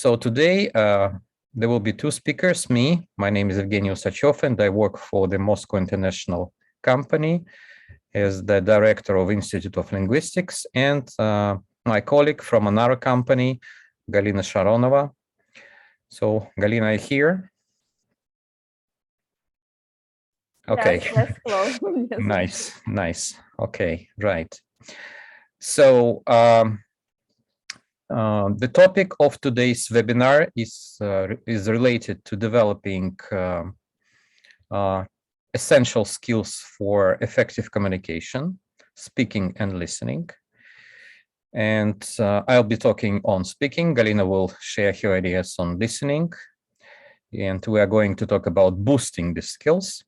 So today there will be two speakers, me. My name is Evgeny Usachov, and I work for the Moscow International Company as the Director of Institute of Linguistics, and my colleague from another company, Galina Sharonova. So Galina, are you here? Okay. Yes, hello. Yes. Nice. Okay, right. So the topic of today's webinar is related to developing essential skills for effective communication, speaking and listening. And I'll be talking on speaking. Galina will share her ideas on listening. And we are going to talk about boosting the skills.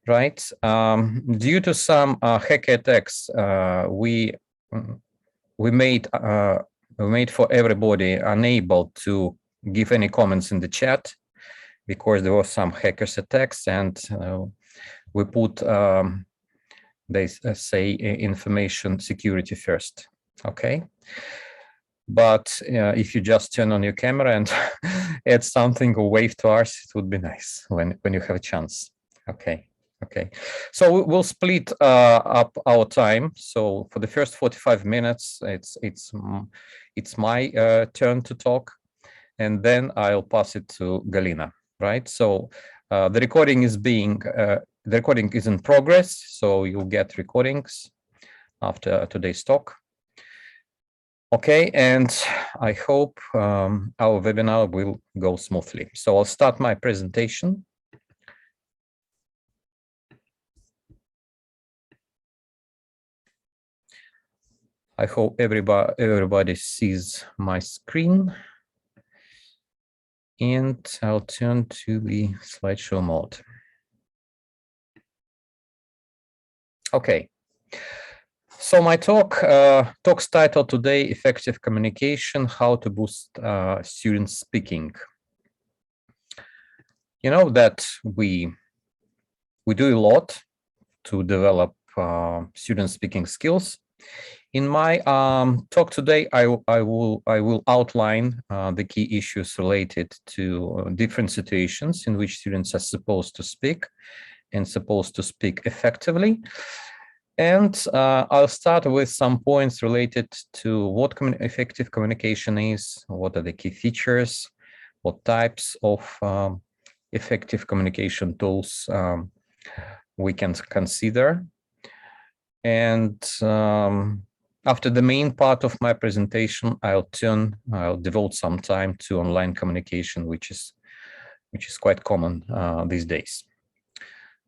Right. Due to some hacker attacks, we made for everybody unable to give any comments in the chat because there were some hackers attacks, and we put they say information security first. Okay. But if you just turn on your camera and add something or wave to us, it would be nice when you have a chance. Okay. So we'll split up our time. So for the first 45 minutes, it's my turn to talk, and then I'll pass it to Galina. Right. So the recording is in progress. So you'll get recordings after today's talk. Okay, and I hope our webinar will go smoothly. So I'll start my presentation. I hope everybody sees my screen. And I'll turn to the slideshow mode. Okay. So my talk's title today, Effective Communication, How to Boost Student Speaking. You know that we do a lot to develop student speaking skills. In my talk today, I will outline the key issues related to different situations in which students are supposed to speak and supposed to speak effectively. And I'll start with some points related to what effective communication is, what are the key features, what types of effective communication tools we can consider. And after the main part of my presentation, I'll devote some time to online communication, which is quite common these days.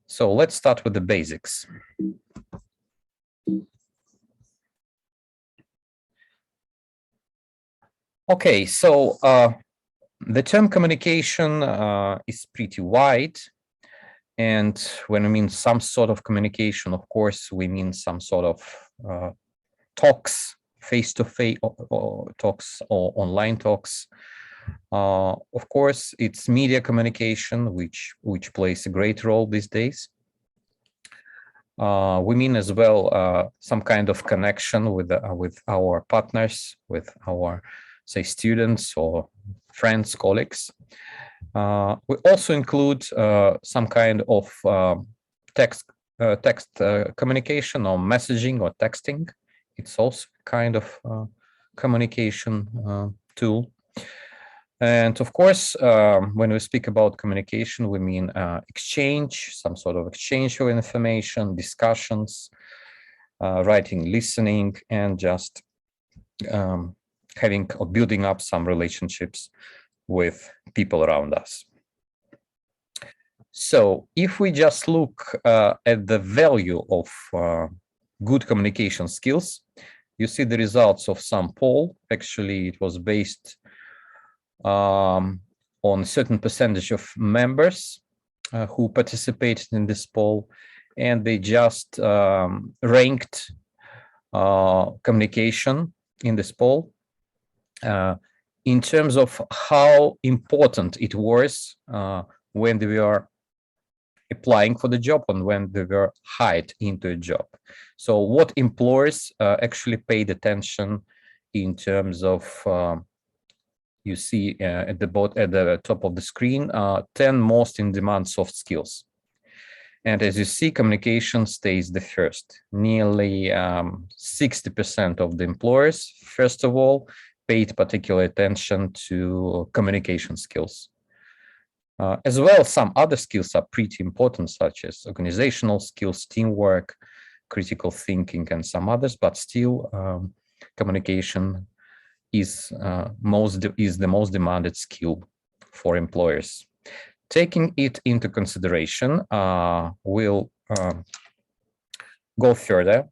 So let's start with the basics. Okay, so the term communication is pretty wide. And when we mean some sort of communication, of course, we mean some sort of talks, face-to-face talks or online talks. Of course, it's media communication, which plays a great role these days. We mean as well some kind of connection with our partners, with our, say, students or friends, colleagues. We also include some kind of text communication or messaging or texting. It's also kind of communication tool. And of course, when we speak about communication, we mean exchange, some sort of exchange of information, discussions, writing, listening, and just having or building up some relationships with people around us. So if we just look at the value of good communication skills, you see the results of some poll. Actually, it was based on a certain percentage of members who participated in this poll, and they just ranked communication in this poll in terms of how important it was when they were applying for the job and when they were hired into a job. So what employers actually paid attention in terms of you see at the top of the screen, 10 most in-demand soft skills. And as you see, communication stays the first. Nearly 60% of the employers, first of all, paid particular attention to communication skills. As well, some other skills are pretty important, such as organizational skills, teamwork, critical thinking, and some others, but still communication is the most demanded skill for employers. Taking it into consideration, we'll go further,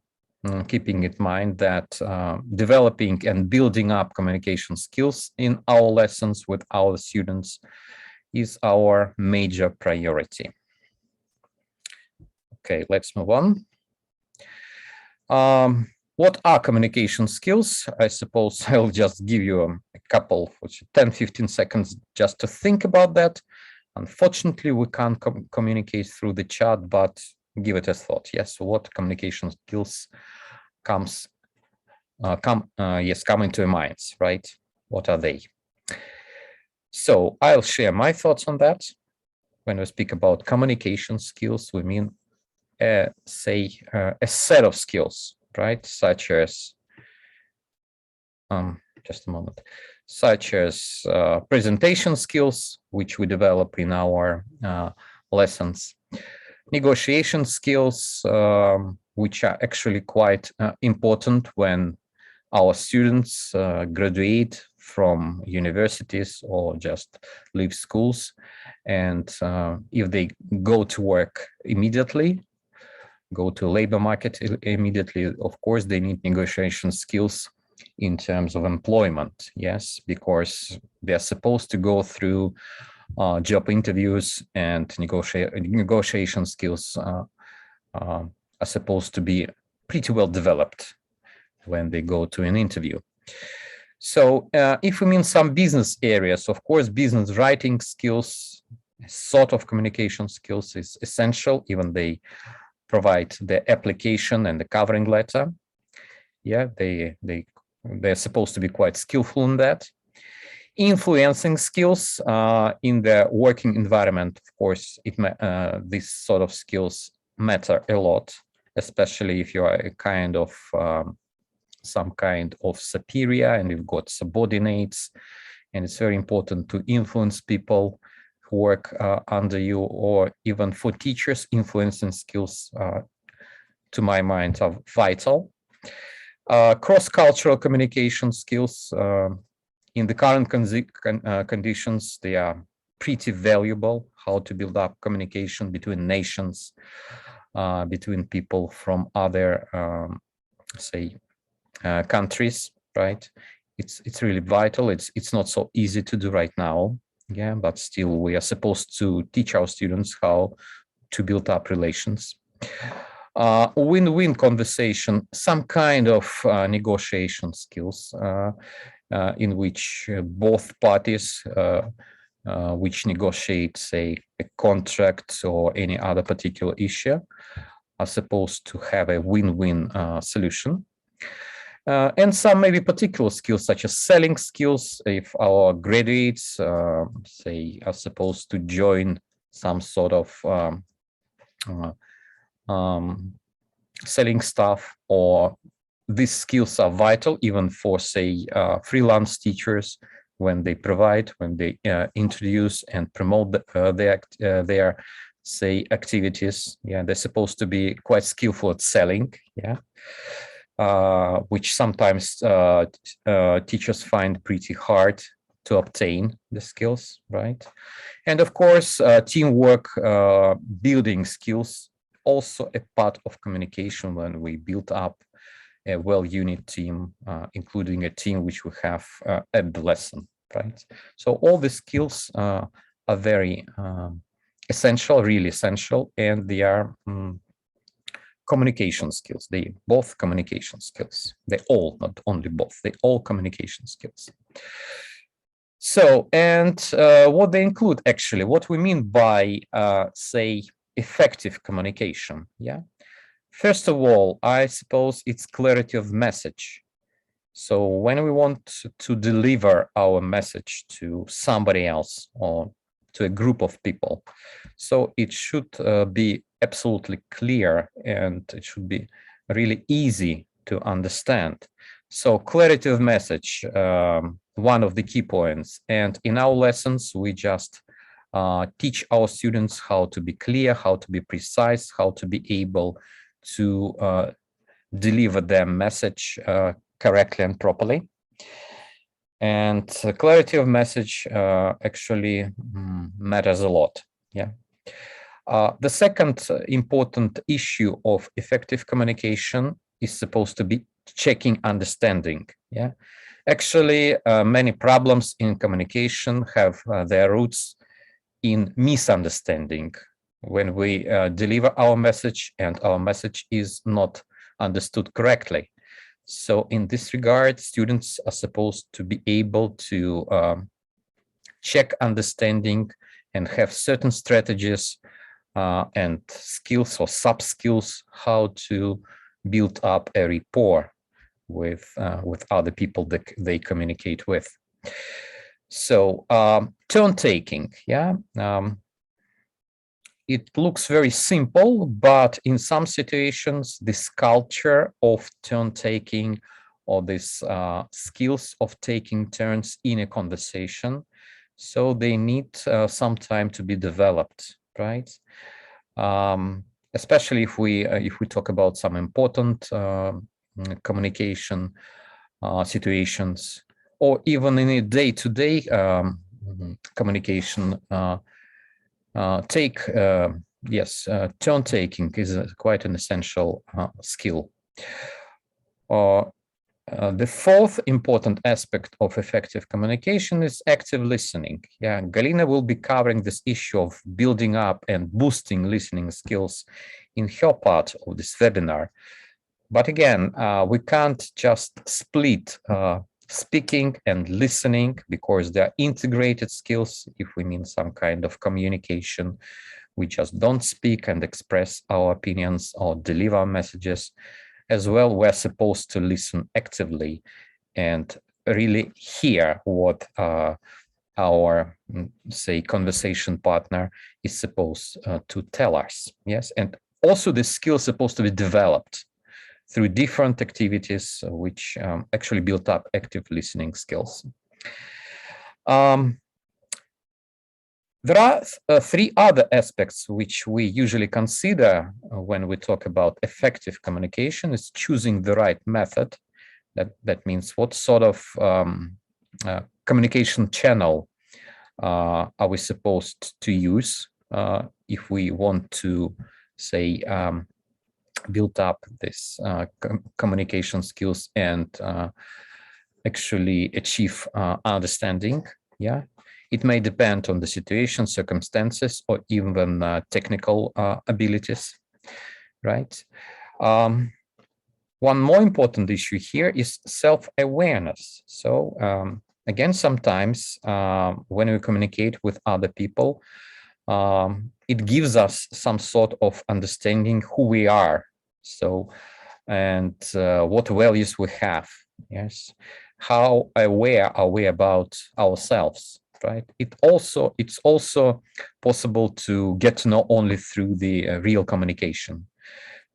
keeping in mind that developing and building up communication skills in our lessons with our students is our major priority. Okay, let's move on. What are communication skills? I suppose I'll just give you a couple, 10-15 seconds just to think about that. Unfortunately, we can't communicate through the chat, but give it a thought. Yes, what communication skills come into your minds, right? What are they? So I'll share my thoughts on that. When we speak about communication skills, we mean, say, a set of skills, right? Such as, just a moment, such as presentation skills, which we develop in our lessons, negotiation skills, which are actually quite important when our students graduate from universities or just leave schools. And if they go to work immediately, go to labor market immediately, of course, they need negotiation skills in terms of employment, yes, because they're supposed to go through job interviews, and negotiation skills are supposed to be pretty well developed when they go to an interview. So if we mean some business areas, of course, business writing skills, sort of communication skills is essential, even they provide the application and the covering letter. Yeah, they're supposed to be quite skillful in that. Influencing skills in the working environment, of course, these sort of skills matter a lot, especially if you are a kind of some kind of superior and you've got subordinates, and it's very important to influence people who work under you, or even for teachers, influencing skills, to my mind, are vital. Cross-cultural communication skills, in the current conditions, they are pretty valuable. How to build up communication between nations, between people from other, say, countries, right? It's really vital. It's not so easy to do right now, yeah, but still we are supposed to teach our students how to build up relations. Win-win conversation, some kind of negotiation skills in which both parties which negotiate, say, a contract or any other particular issue are supposed to have a win-win solution. And some maybe particular skills, such as selling skills, if our graduates, say, are supposed to join some sort of selling stuff, or these skills are vital even for, say, freelance teachers, when they introduce and promote their say activities. Yeah, they're supposed to be quite skillful at selling. Yeah, which sometimes teachers find pretty hard to obtain the skills, right? And of course, teamwork, building skills, also a part of communication when we build up a well-unit team, including a team which we have at the lesson, right? So all the skills are very essential, really essential, and they are communication skills. They both communication skills. They all, not only both, they all communication skills. So, and what they include actually, what we mean by, say, effective communication, yeah? First of all, I suppose it's clarity of message. So when we want to deliver our message to somebody else or to a group of people, so it should be absolutely clear and it should be really easy to understand. So clarity of message, one of the key points. And in our lessons, we just teach our students how to be clear, how to be precise, how to be able to deliver their message correctly and properly. And clarity of message actually matters a lot. Yeah. The second important issue of effective communication is supposed to be checking understanding. Yeah. Actually, many problems in communication have their roots in misunderstanding when we deliver our message and our message is not understood correctly. So in this regard, students are supposed to be able to check understanding and have certain strategies and skills or sub-skills how to build up a rapport with other people that they communicate with. So turn taking, yeah. It looks very simple, but in some situations, this culture of turn taking or this skills of taking turns in a conversation, so they need some time to be developed, right? Especially if we talk about some important communication situations, or even in a day-to-day communication. Turn taking is quite an essential skill. The fourth important aspect of effective communication is active listening. Yeah, Galina will be covering this issue of building up and boosting listening skills in her part of this webinar. But again, we can't just split speaking and listening because they are integrated skills. If we mean some kind of communication, we just don't speak and express our opinions or deliver messages. As well, we're supposed to listen actively and really hear what our, say, conversation partner is supposed to tell us. Yes, and also this skill is supposed to be developed through different activities which actually build up active listening skills. There are three other aspects which we usually consider when we talk about effective communication. Is choosing the right method. That means what sort of communication channel are we supposed to use if we want to, say, build up this communication skills and actually achieve understanding. Yeah, it may depend on the situation, circumstances, or even technical abilities, right? One more important issue here is self-awareness. So again, sometimes when we communicate with other people, it gives us some sort of understanding who we are. So, and what values we have. Yes, how aware are we about ourselves, right? It's also possible to get to know only through the real communication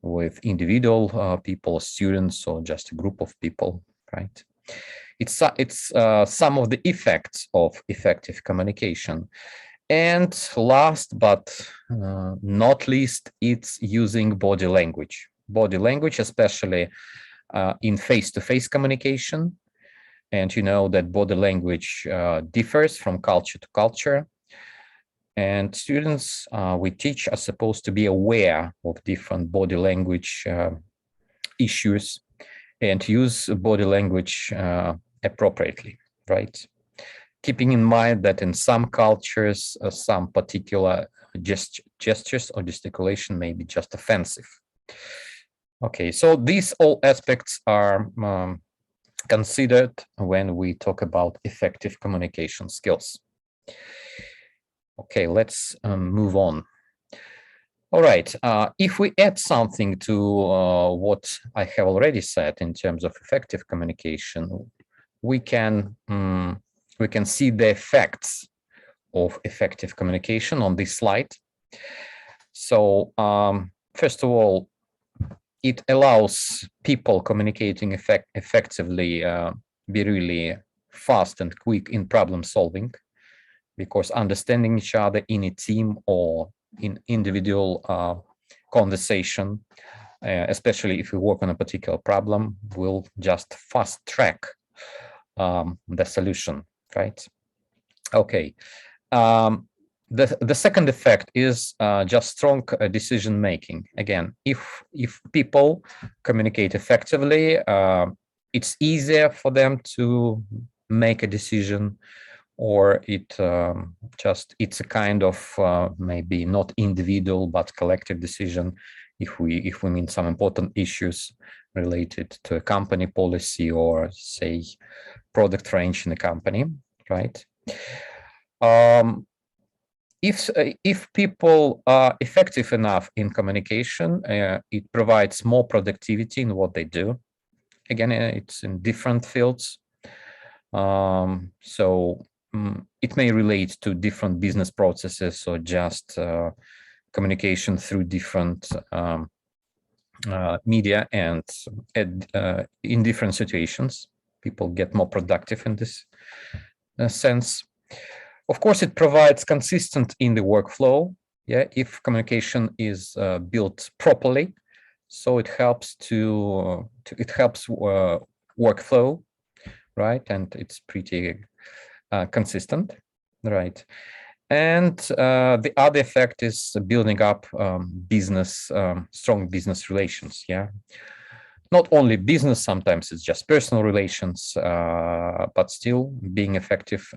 with individual people, students, or just a group of people, right? It's some of the effects of effective communication. And last but not least, it's using body language. Body language, especially in face-to-face communication. And you know that body language differs from culture to culture. And students we teach are supposed to be aware of different body language issues and use body language appropriately, right? Keeping in mind that in some cultures, some particular gestures or gesticulation may be just offensive. Okay, so these all aspects are considered when we talk about effective communication skills. Okay, let's move on. All right. If we add something to what I have already said in terms of effective communication, we can see the effects of effective communication on this slide. So first of all, it allows people communicating effectively be really fast and quick in problem solving, because understanding each other in a team or in individual conversation, especially if we work on a particular problem, will just fast track the solution, right? Okay. The second effect is just strong decision making. Again, if people communicate effectively, it's easier for them to make a decision, or it's a kind of maybe not individual but collective decision if we mean some important issues related to a company policy or say product range in a company, right? If people are effective enough in communication, it provides more productivity in what they do. Again, it's in different fields. It may relate to different business processes or just communication through different media, and in different situations, people get more productive in this sense. Of course, it provides consistent in the workflow. Yeah, if communication is built properly, so it helps workflow, right? And it's pretty consistent, right? And the other effect is building up strong business relations. Yeah, not only business, sometimes it's just personal relations, but still being effective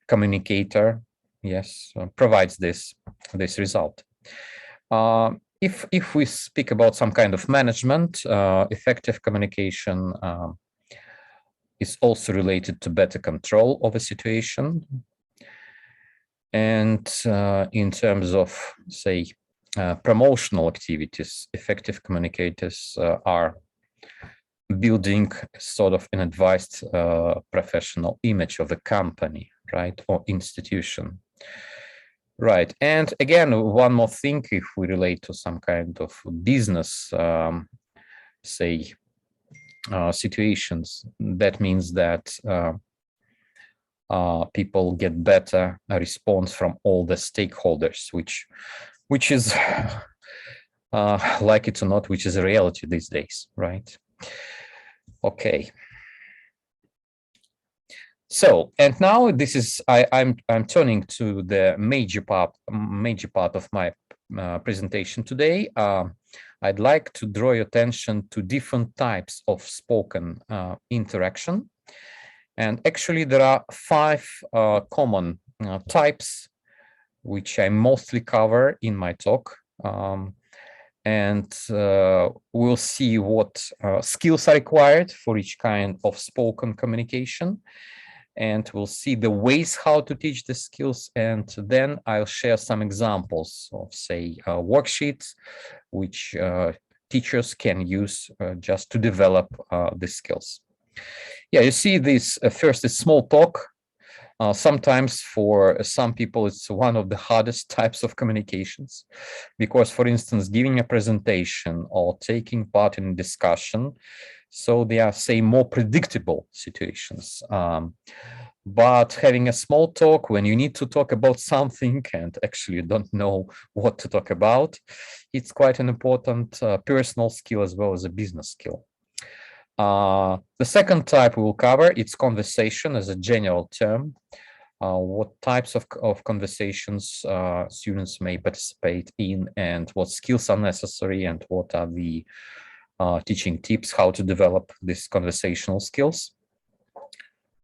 communicator, yes, provides this result. If we speak about some kind of management, effective communication is also related to better control of a situation. And in terms of, say, promotional activities, effective communicators are building sort of an advised professional image of the company, right, or institution. Right. And again, one more thing, if we relate to some kind of business, say, situations, that means that people get better response from all the stakeholders, which is, like it or not, which is a reality these days, right? Okay. So, and now this is I'm turning to the major part of my presentation today. I'd like to draw your attention to different types of spoken interaction, and actually there are 5 common types which I mostly cover in my talk, and we'll see what skills are required for each kind of spoken communication. And we'll see the ways how to teach the skills. And then I'll share some examples of, say, worksheets, which teachers can use just to develop the skills. Yeah, you see this first is small talk. Sometimes for some people, it's one of the hardest types of communications, because, for instance, giving a presentation or taking part in a discussion, so they are, say, more predictable situations. But having a small talk when you need to talk about something and actually you don't know what to talk about, it's quite an important personal skill as well as a business skill. The second type we will cover, it's conversation as a general term. What types of conversations students may participate in, and what skills are necessary, and what are the teaching tips how to develop these conversational skills.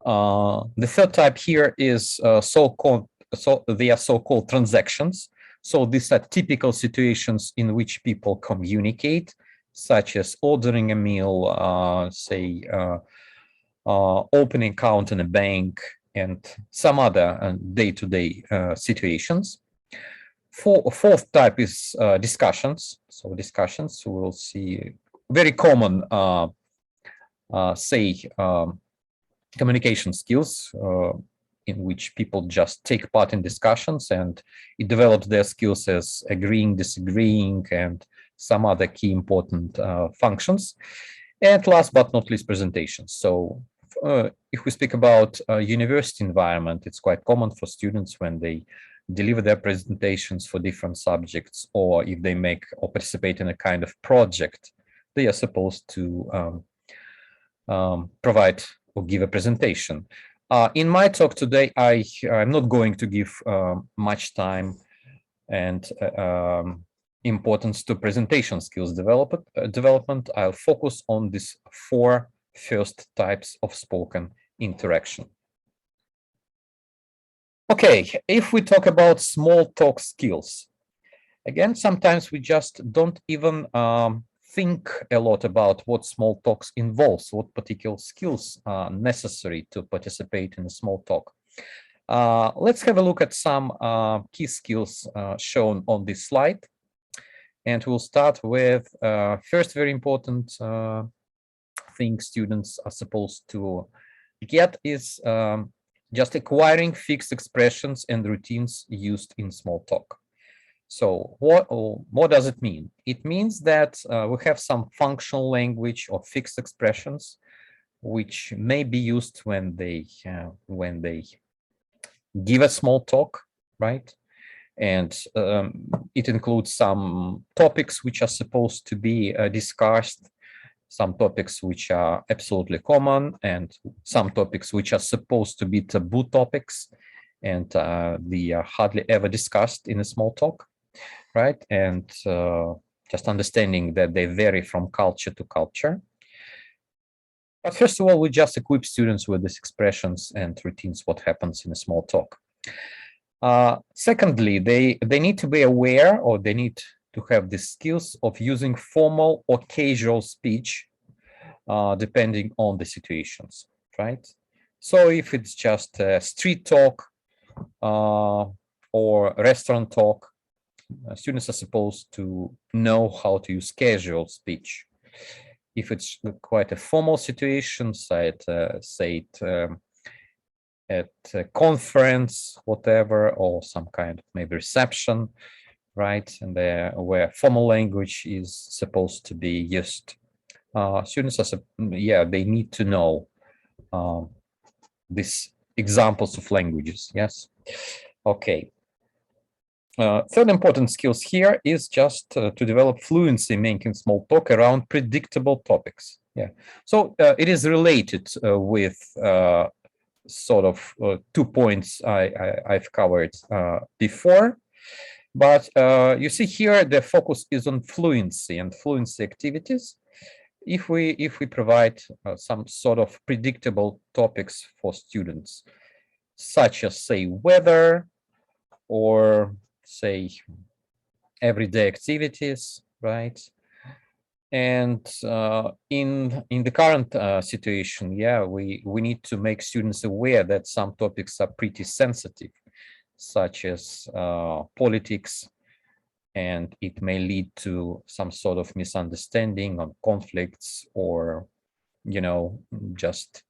The third type here is so-called transactions. So these are typical situations in which people communicate, such as ordering a meal, say, opening account in a bank, and some other day-to-day situations. Fourth type is discussions. So discussions, we'll see very common, say, communication skills in which people just take part in discussions, and it develops their skills as agreeing, disagreeing, and some other key important functions. And last but not least, presentations. So if we speak about university environment, it's quite common for students when they deliver their presentations for different subjects, or if they make or participate in a kind of project, they are supposed to provide or give a presentation. In my talk today, I'm not going to give much time and importance to presentation skills development. I'll focus on these four first types of spoken interaction. Okay, if we talk about small talk skills, again, sometimes we just don't even think a lot about what small talks involves, what particular skills are necessary to participate in a small talk. Let's have a look at some key skills shown on this slide. And we'll start with first very important thing students are supposed to get is just acquiring fixed expressions and routines used in small talk. So what does it mean? It means that we have some functional language or fixed expressions which may be used when they give a small talk, right? And it includes some topics which are supposed to be discussed, some topics which are absolutely common, and some topics which are supposed to be taboo topics, and they are hardly ever discussed in a small talk, right? And just understanding that they vary from culture to culture. But first of all, we just equip students with these expressions and routines, what happens in a small talk. Secondly, they need to be aware, or they need to have the skills of using formal or casual speech, depending on the situations, right? So if it's just street talk or restaurant talk, students are supposed to know how to use casual speech. If it's quite a formal situation, say at a conference, whatever, or some kind of maybe reception, right? And where formal language is supposed to be used. Students are, they need to know these examples of languages, yes? Okay. Third important skills here is just to develop fluency making small talk around predictable topics. Yeah, so it is related with sort of 2 points I've covered before, but you see here the focus is on fluency and fluency activities. If we provide some sort of predictable topics for students, such as say weather, or say everyday activities, right? And in the current situation, yeah, we need to make students aware that some topics are pretty sensitive, such as politics, and it may lead to some sort of misunderstanding or conflicts, or, you know, just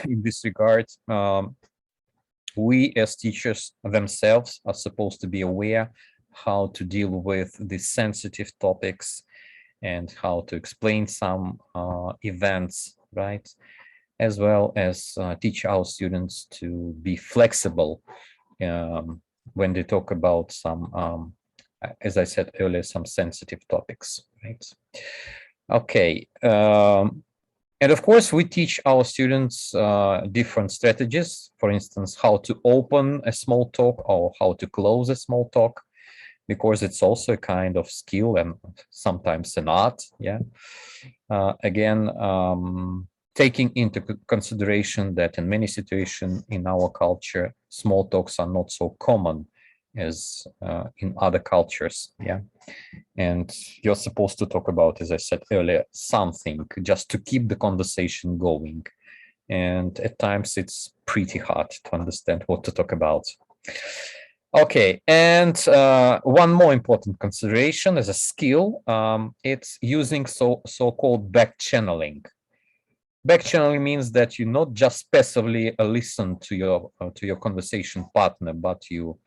in this regard, we as teachers themselves are supposed to be aware how to deal with these sensitive topics and how to explain some events, right? As well as teach our students to be flexible when they talk about some, as I said earlier, some sensitive topics, right? Okay. And of course, we teach our students different strategies, for instance, how to open a small talk or how to close a small talk, because it's also a kind of skill and sometimes an art, yeah. Again, taking into consideration that in many situations in our culture, small talks are not so common as in other cultures, yeah. And you're supposed to talk about, as I said earlier, something just to keep the conversation going. And at times it's pretty hard to understand what to talk about. Okay, and one more important consideration as a skill, it's using so-called back channeling. Back channeling means that you not just passively listen to your conversation partner, but you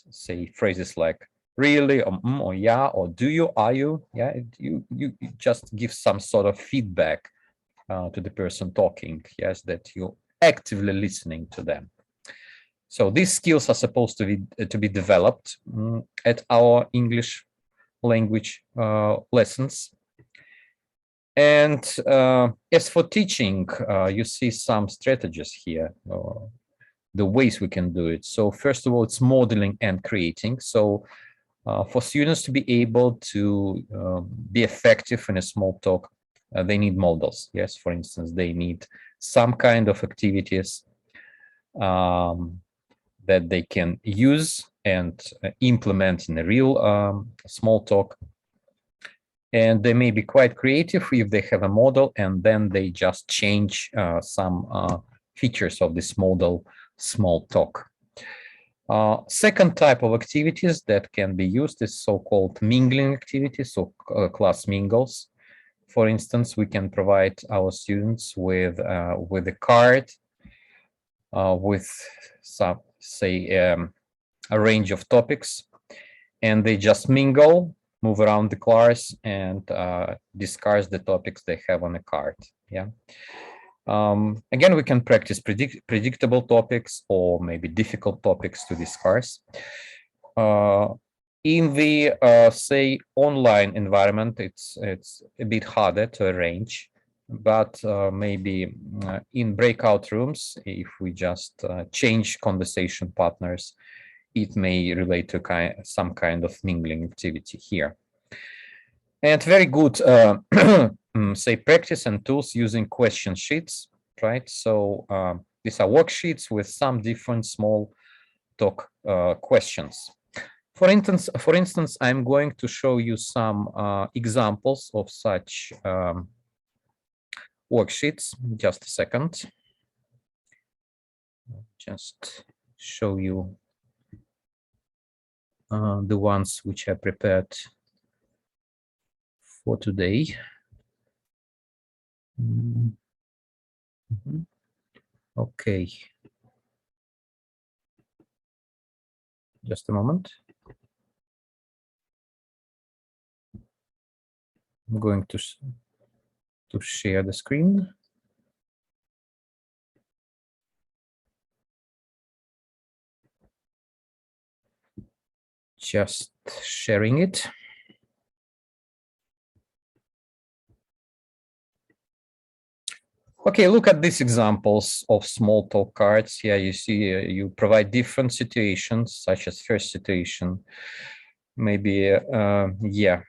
say phrases like "really" or "yeah" or "do you," "are you," yeah. You just give some sort of feedback to the person talking. Yes, that you're actively listening to them. So these skills are supposed to be developed at our English language lessons. And as for teaching, you see some strategies here, the ways we can do it. So first of all, it's modeling and creating. So for students to be able to be effective in a small talk, they need models. Yes, for instance, they need some kind of activities that they can use and implement in a real small talk. And they may be quite creative if they have a model and then they just change some features of this model small talk. Second type of activities that can be used is so-called mingling activities, so class mingles. For instance, we can provide our students with a card with some, say, a range of topics, and they just mingle, move around the class, and discuss the topics they have on the card. Yeah. Again, we can practice predictable topics or maybe difficult topics to discuss. In the say online environment, it's a bit harder to arrange, but maybe in breakout rooms, if we just change conversation partners, it may relate to some kind of mingling activity here. And very good, say, practice and tools using question sheets, right? So these are worksheets with some different small talk questions. For instance, I'm going to show you some examples of such worksheets. Just a second. Just show you the ones which I prepared for today. Okay. Just a moment. I'm going to share the screen. Just sharing it. Okay, look at these examples of small talk cards. Here you see you provide different situations, such as first situation, maybe, yeah.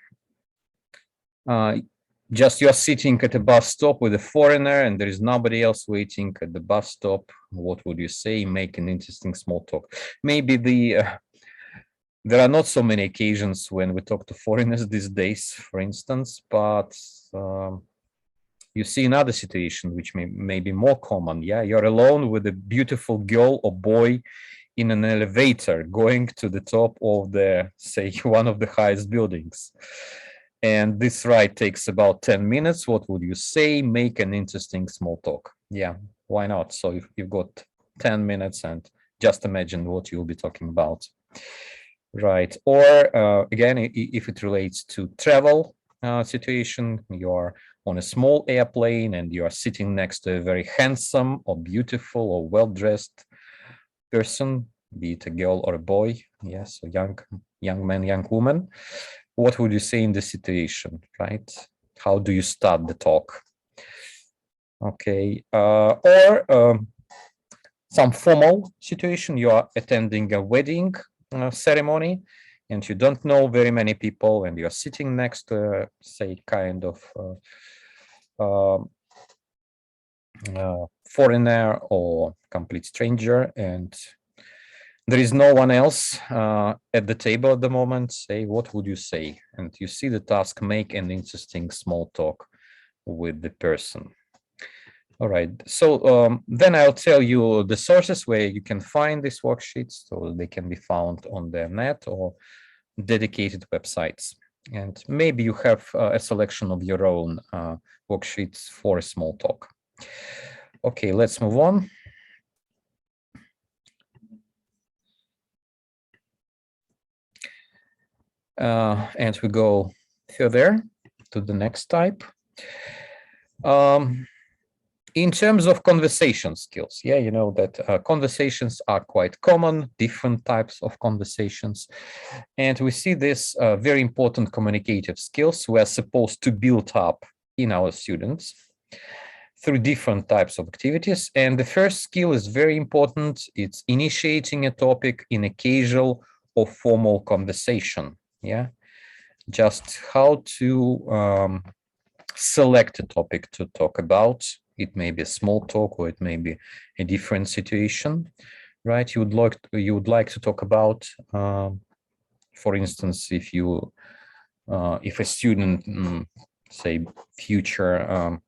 Just you're sitting at a bus stop with a foreigner and there is nobody else waiting at the bus stop. What would you say? Make an interesting small talk. Maybe there are not so many occasions when we talk to foreigners these days, for instance, but you see another situation which may be more common. Yeah, you're alone with a beautiful girl or boy in an elevator going to the top of the, say, one of the highest buildings. And this ride takes about 10 minutes. What would you say? Make an interesting small talk. Yeah, why not? So if you've got 10 minutes and just imagine what you'll be talking about. Right. Or again, if it relates to travel situation, you're on a small airplane and you are sitting next to a very handsome or beautiful or well-dressed person, be it a girl or a boy. Yes, a young man, young woman. What would you say in this situation, right? How do you start the talk? Okay. Or some formal situation, you are attending a wedding ceremony and you don't know very many people and you're sitting next to, say, kind of foreigner or complete stranger, and there is no one else at the table at the moment. Say, what would you say? And you see the task, make an interesting small talk with the person. All right. So then I'll tell you the sources where you can find these worksheets. So they can be found on the net or dedicated websites. And maybe you have a selection of your own worksheets for a small talk. Okay, let's move on. And we go further to the next type. In terms of conversation skills, yeah, you know that conversations are quite common, different types of conversations. And we see this very important communicative skills we are supposed to build up in our students through different types of activities. And the first skill is very important. It's initiating a topic in a casual or formal conversation. Yeah, just how to select a topic to talk about. It may be a small talk or it may be a different situation, right? You would like to talk about, for instance, if a student, say, future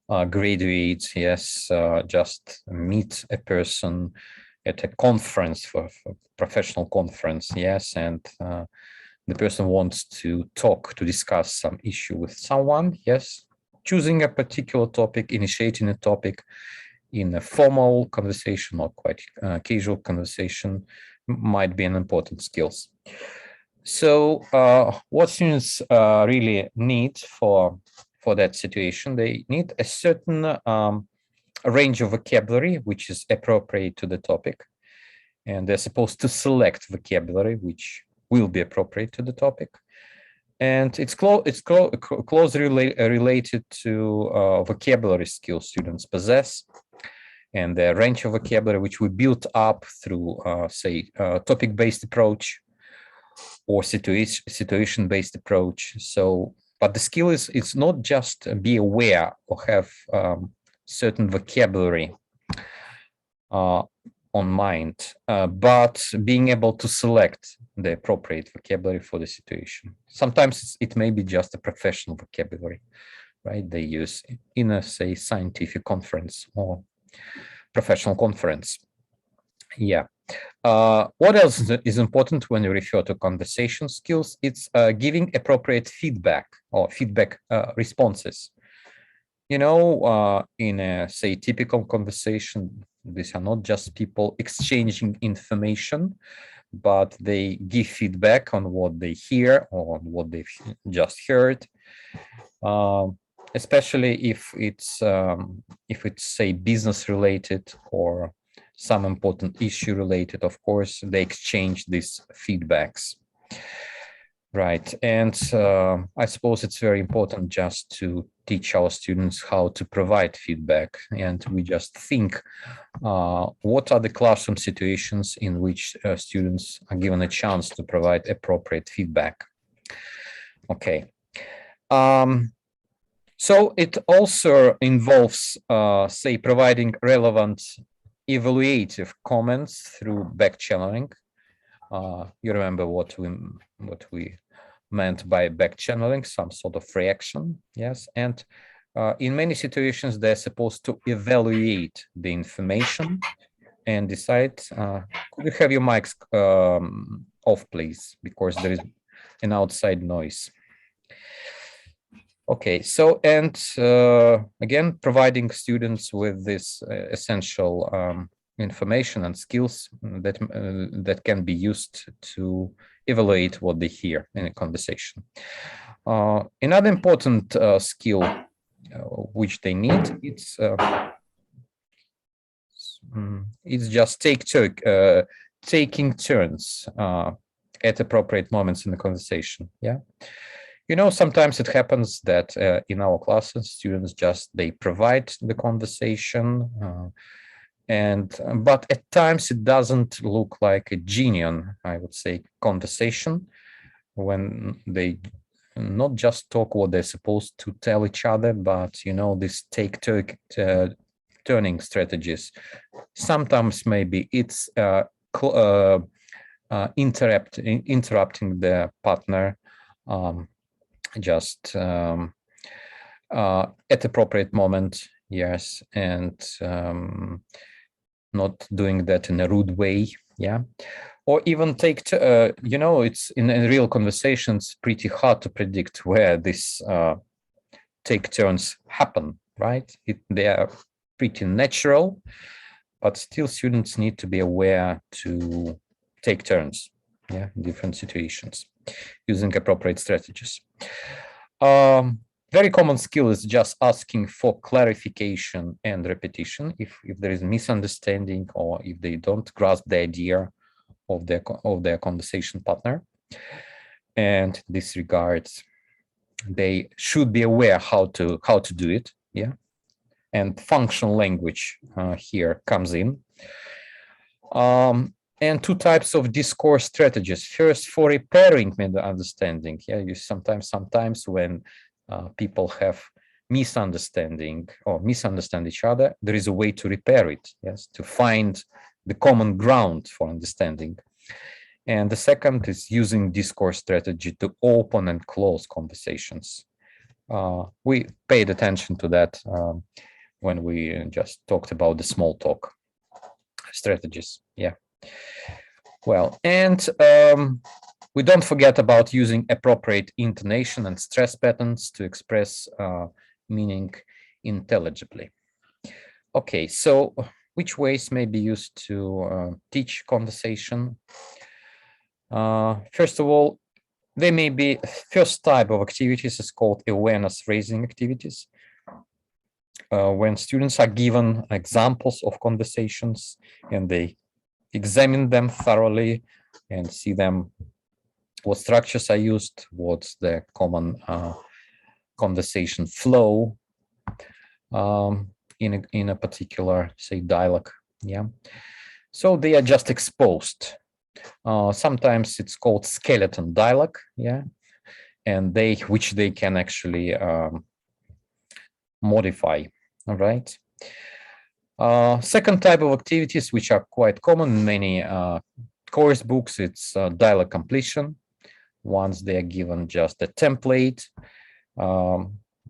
graduates, yes, just meet a person at a conference for professional conference, yes, and the person wants to discuss some issue with someone, yes, choosing a particular topic, initiating a topic in a formal conversation or quite casual conversation might be an important skills. So what students really need for that situation, they need a certain range of vocabulary which is appropriate to the topic, and they're supposed to select vocabulary which will be appropriate to the topic. And it's closely related to vocabulary skills students possess and the range of vocabulary which we built up through, say, topic-based approach or situation-based approach. So, but the skill is, it's not just be aware or have certain vocabulary on mind, but being able to select the appropriate vocabulary for the situation. Sometimes it may be just a professional vocabulary, right? They use in a, say, scientific conference or professional conference. Yeah. What else is important when you refer to conversation skills? It's giving appropriate feedback or feedback responses. You know, in a, say, typical conversation, these are not just people exchanging information, but they give feedback on what they hear or on what they've just heard. Especially if it's say business related or some important issue related, of course, they exchange these feedbacks. Right, and I suppose it's very important just to teach our students how to provide feedback. And we just think, what are the classroom situations in which students are given a chance to provide appropriate feedback? Okay. So it also involves, say, providing relevant evaluative comments through back channeling. You remember what we meant by back channeling, some sort of reaction, yes. And in many situations, they're supposed to evaluate the information and decide. Could you have your mics off, please, because there is an outside noise. Okay, so, and again, providing students with this essential information and skills that can be used to evaluate what they hear in a conversation. Another important skill which they need, it's just taking turns at appropriate moments in the conversation. Yeah. You know, sometimes it happens that in our classes, students just, they provide the conversation, but at times it doesn't look like a genuine, I would say, conversation when they not just talk what they're supposed to tell each other, but, you know, this turning strategies. Sometimes maybe it's interrupting the partner, just at appropriate moment, Yes, and not doing that in a rude way. Yeah. Or even take, it's in real conversations, pretty hard to predict where this take turns happen, right? They are pretty natural, but still students need to be aware to take turns, yeah, in different situations, using appropriate strategies. Very common skill is just asking for clarification and repetition if there is a misunderstanding or if they don't grasp the idea of their conversation partner. And in this regard, they should be aware how to do it. Yeah, and functional language here comes in. And two types of discourse strategies. First, for repairing misunderstanding. Yeah, you sometimes when people have misunderstanding or misunderstand each other, there is a way to repair it. Yes, to find the common ground for understanding. And the second is using discourse strategy to open and close conversations. We paid attention to that when we just talked about the small talk strategies. Yeah. Well, and we don't forget about using appropriate intonation and stress patterns to express meaning intelligibly. Okay, so which ways may be used to teach conversation? First of all, there may be first type of activities is called awareness raising activities. When students are given examples of conversations and they examine them thoroughly and see them, what structures are used, what's the common conversation flow in a particular, say, dialogue. Yeah, so they are just exposed. Sometimes it's called skeleton dialogue. Yeah, and which they can actually modify. All right. Second type of activities, which are quite common in many course books, it's dialogue completion. Once they are given just a template,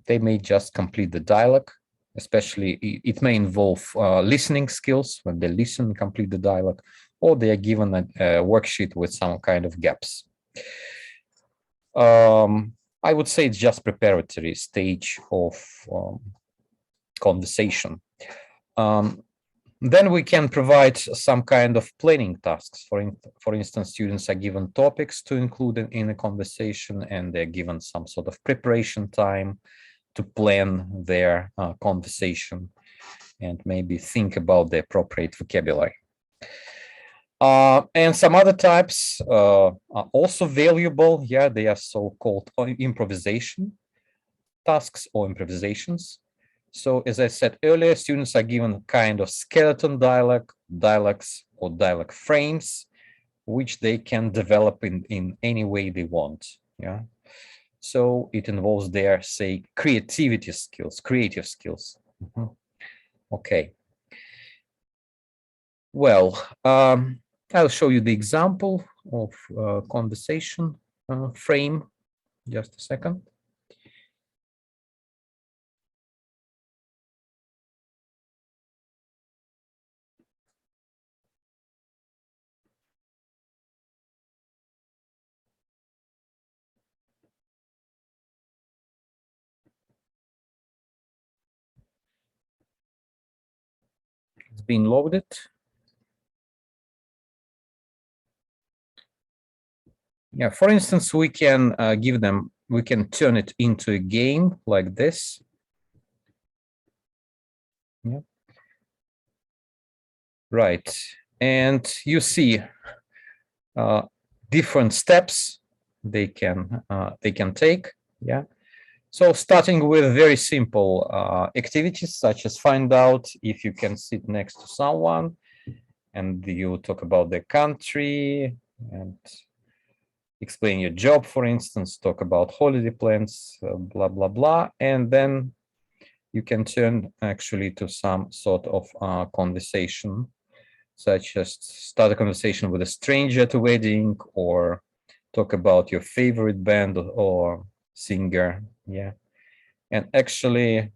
they may just complete the dialogue. Especially, it may involve listening skills when they listen and complete the dialogue, or they are given a worksheet with some kind of gaps. I would say it's just preparatory stage of conversation. Then we can provide some kind of planning tasks. For instance, students are given topics to include in a conversation, and they're given some sort of preparation time to plan their conversation and maybe think about the appropriate vocabulary. And some other types are also valuable. Yeah, they are so-called improvisation tasks or improvisations. So as I said earlier, students are given kind of skeleton dialogues or dialogue frames, which they can develop in any way they want. Yeah. So it involves their, say, creative skills. Okay. Well, I'll show you the example of conversation frame. Just a second. It's been loaded. Yeah, for instance, we can we can turn it into a game like this. Yeah. Right. And you see different steps they can take. Yeah. So starting with very simple activities, such as find out if you can sit next to someone, and you talk about the country and explain your job, for instance, talk about holiday plans, blah, blah, blah. And then you can turn actually to some sort of conversation, such as start a conversation with a stranger at a wedding, or talk about your favorite band or singer. Yeah. And actually,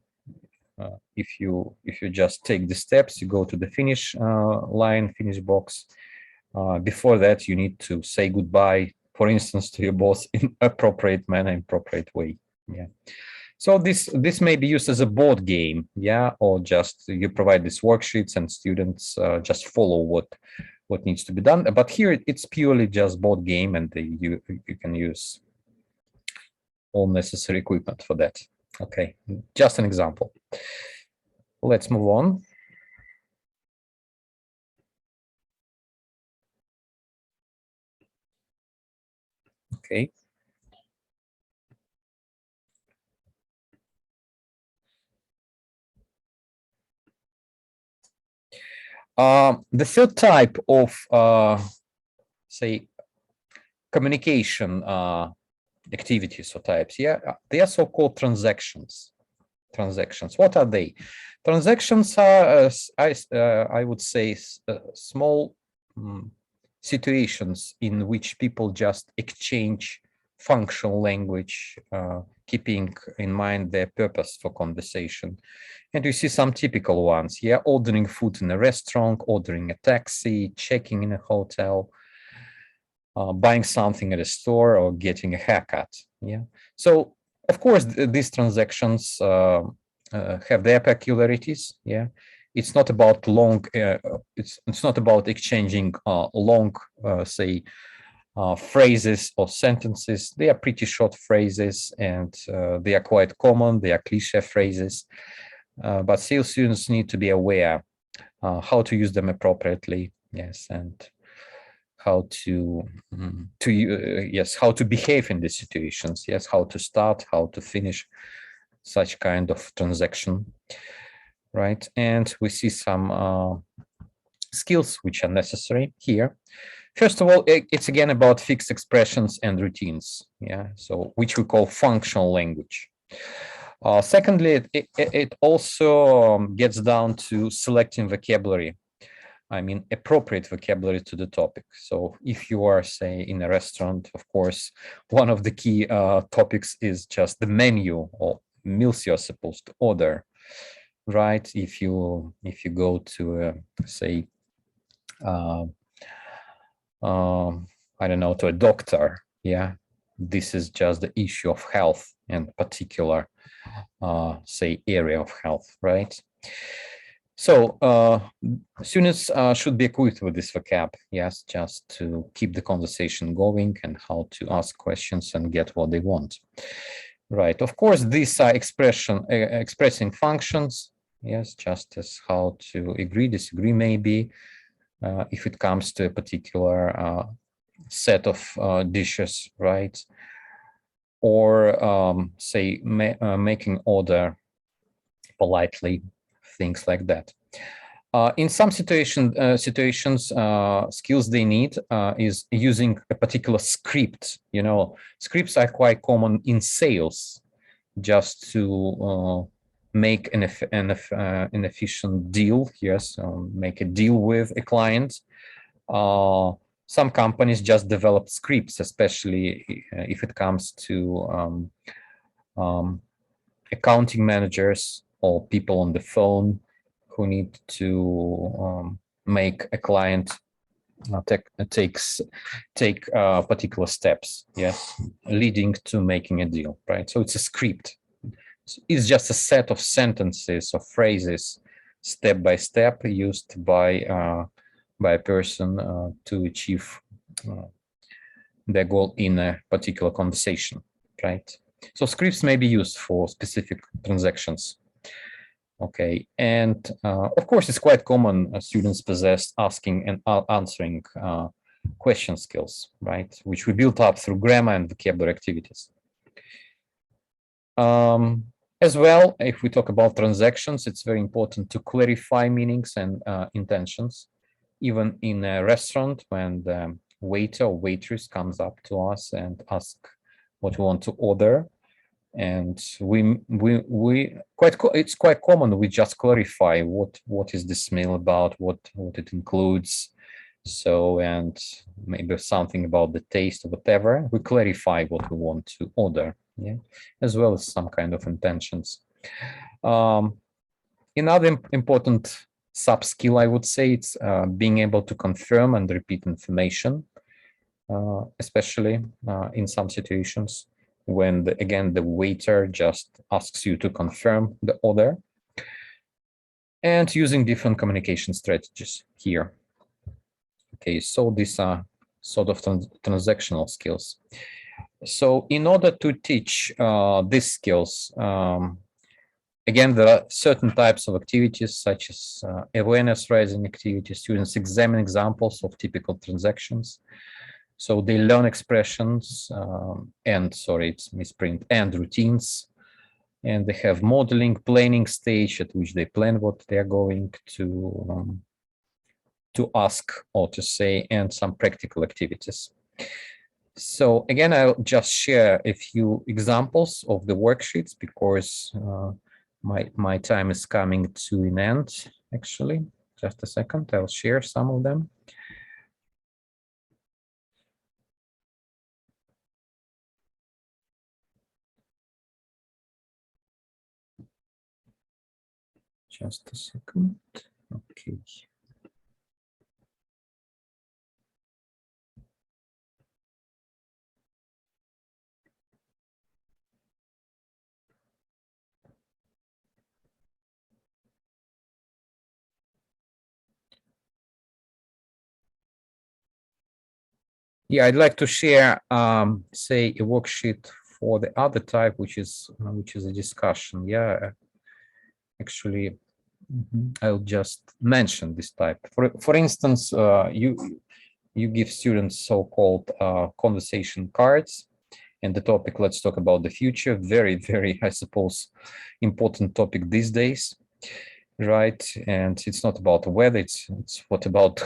if you just take the steps, you go to the finish line, finish box. Before that, you need to say goodbye, for instance, to your boss in appropriate manner, appropriate way. Yeah. So this may be used as a board game, yeah, or just you provide these worksheets and students just follow what needs to be done. But here it's purely just board game, and you can use all necessary equipment for that. Okay, just an example. Let's move on. Okay. The third type of, say, communication activities or types, yeah, they are so-called transactions. Transactions, what are they? Transactions are, I would say, small situations in which people just exchange functional language, keeping in mind their purpose for conversation. And you see some typical ones, yeah, ordering food in a restaurant, ordering a taxi, checking in a hotel, buying something at a store, or getting a haircut. Yeah. So of course these transactions have their peculiarities. Yeah. It's not about long. It's not about exchanging long, say, phrases or sentences. They are pretty short phrases, and they are quite common. They are cliche phrases, but still students need to be aware how to use them appropriately. Yes, and how to yes, how to behave in these situations. Yes, how to start, how to finish such kind of transaction, right? And we see some skills which are necessary here. First of all, it's again about fixed expressions and routines, yeah, so which we call functional language. Secondly, it also gets down to selecting vocabulary. I mean, appropriate vocabulary to the topic. So if you are, say, in a restaurant, of course, one of the key topics is just the menu or meals you're supposed to order, right? If you go to, say, I don't know, to a doctor, yeah, this is just the issue of health and particular, say, area of health, right? So students should be equipped with this vocab, yes, just to keep the conversation going and how to ask questions and get what they want. Right. Of course, these are expressing functions, yes, just as how to agree, disagree, maybe, if it comes to a particular set of dishes, right? Or say making order politely, things like that. In some situations, skills they need is using a particular script. You know, scripts are quite common in sales, just to make an efficient deal. Yes, make a deal with a client. Some companies just develop scripts, especially if it comes to accounting managers or people on the phone who need to make a client take particular steps, yes, leading to making a deal, right? So it's a script. It's just a set of sentences or phrases, step by step, used by a person to achieve their goal in a particular conversation, right? So scripts may be used for specific transactions. Okay, and of course, it's quite common students possess asking and answering question skills, right? Which we built up through grammar and vocabulary activities. As well, if we talk about transactions, it's very important to clarify meanings and intentions. Even in a restaurant, when the waiter or waitress comes up to us and asks what we want to order, and it's quite common, we just clarify what is this meal about, what it includes, so, and maybe something about the taste or whatever. We clarify what we want to order, yeah, as well as some kind of intentions. Another important sub-skill, I would say, it's being able to confirm and repeat information, especially in some situations when, again, the waiter just asks you to confirm the order, and using different communication strategies here. Okay, so these are sort of transactional skills. So in order to teach these skills, again, there are certain types of activities such as awareness raising activities. Students examine examples of typical transactions. So they learn expressions and routines. And they have modeling, planning stage at which they plan what they are going to ask or to say, and some practical activities. So again, I'll just share a few examples of the worksheets because my time is coming to an end, actually. Just a second, I'll share some of them. Just a second. Okay. Yeah, I'd like to share, say, a worksheet for the other type, which is a discussion. Yeah, actually, I'll just mention this type. For instance, you give students so-called conversation cards, and the topic, let's talk about the future. Very, very, I suppose, important topic these days, right? And it's not about the weather. It's what about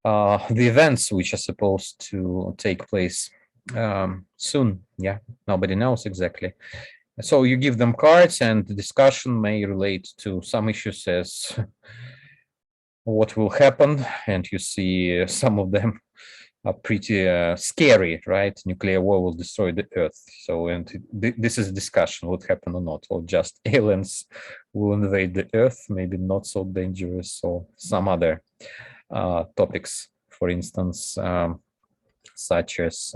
the events which are supposed to take place soon. Yeah, nobody knows exactly. So you give them cards, and the discussion may relate to some issues as what will happen, and you see some of them are pretty scary, right? Nuclear war will destroy the Earth. So, and this is a discussion, what happened or not, or just aliens will invade the Earth, maybe not so dangerous, or some other topics, for instance, such as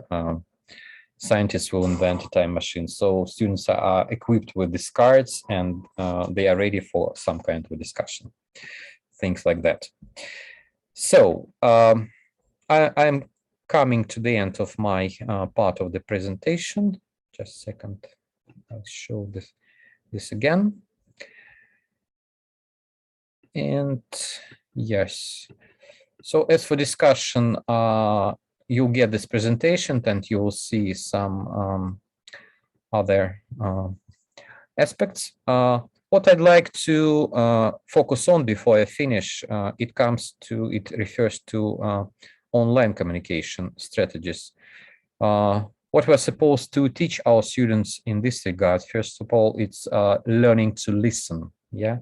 scientists will invent a time machine. So students are equipped with these cards, and they are ready for some kind of discussion, things like that. So I'm coming to the end of my part of the presentation. Just a second, I'll show this again. And yes, so as for discussion, you'll get this presentation and you will see some other aspects. What I'd like to focus on before I finish, it refers to online communication strategies. What we're supposed to teach our students in this regard, first of all, it's learning to listen. Yeah,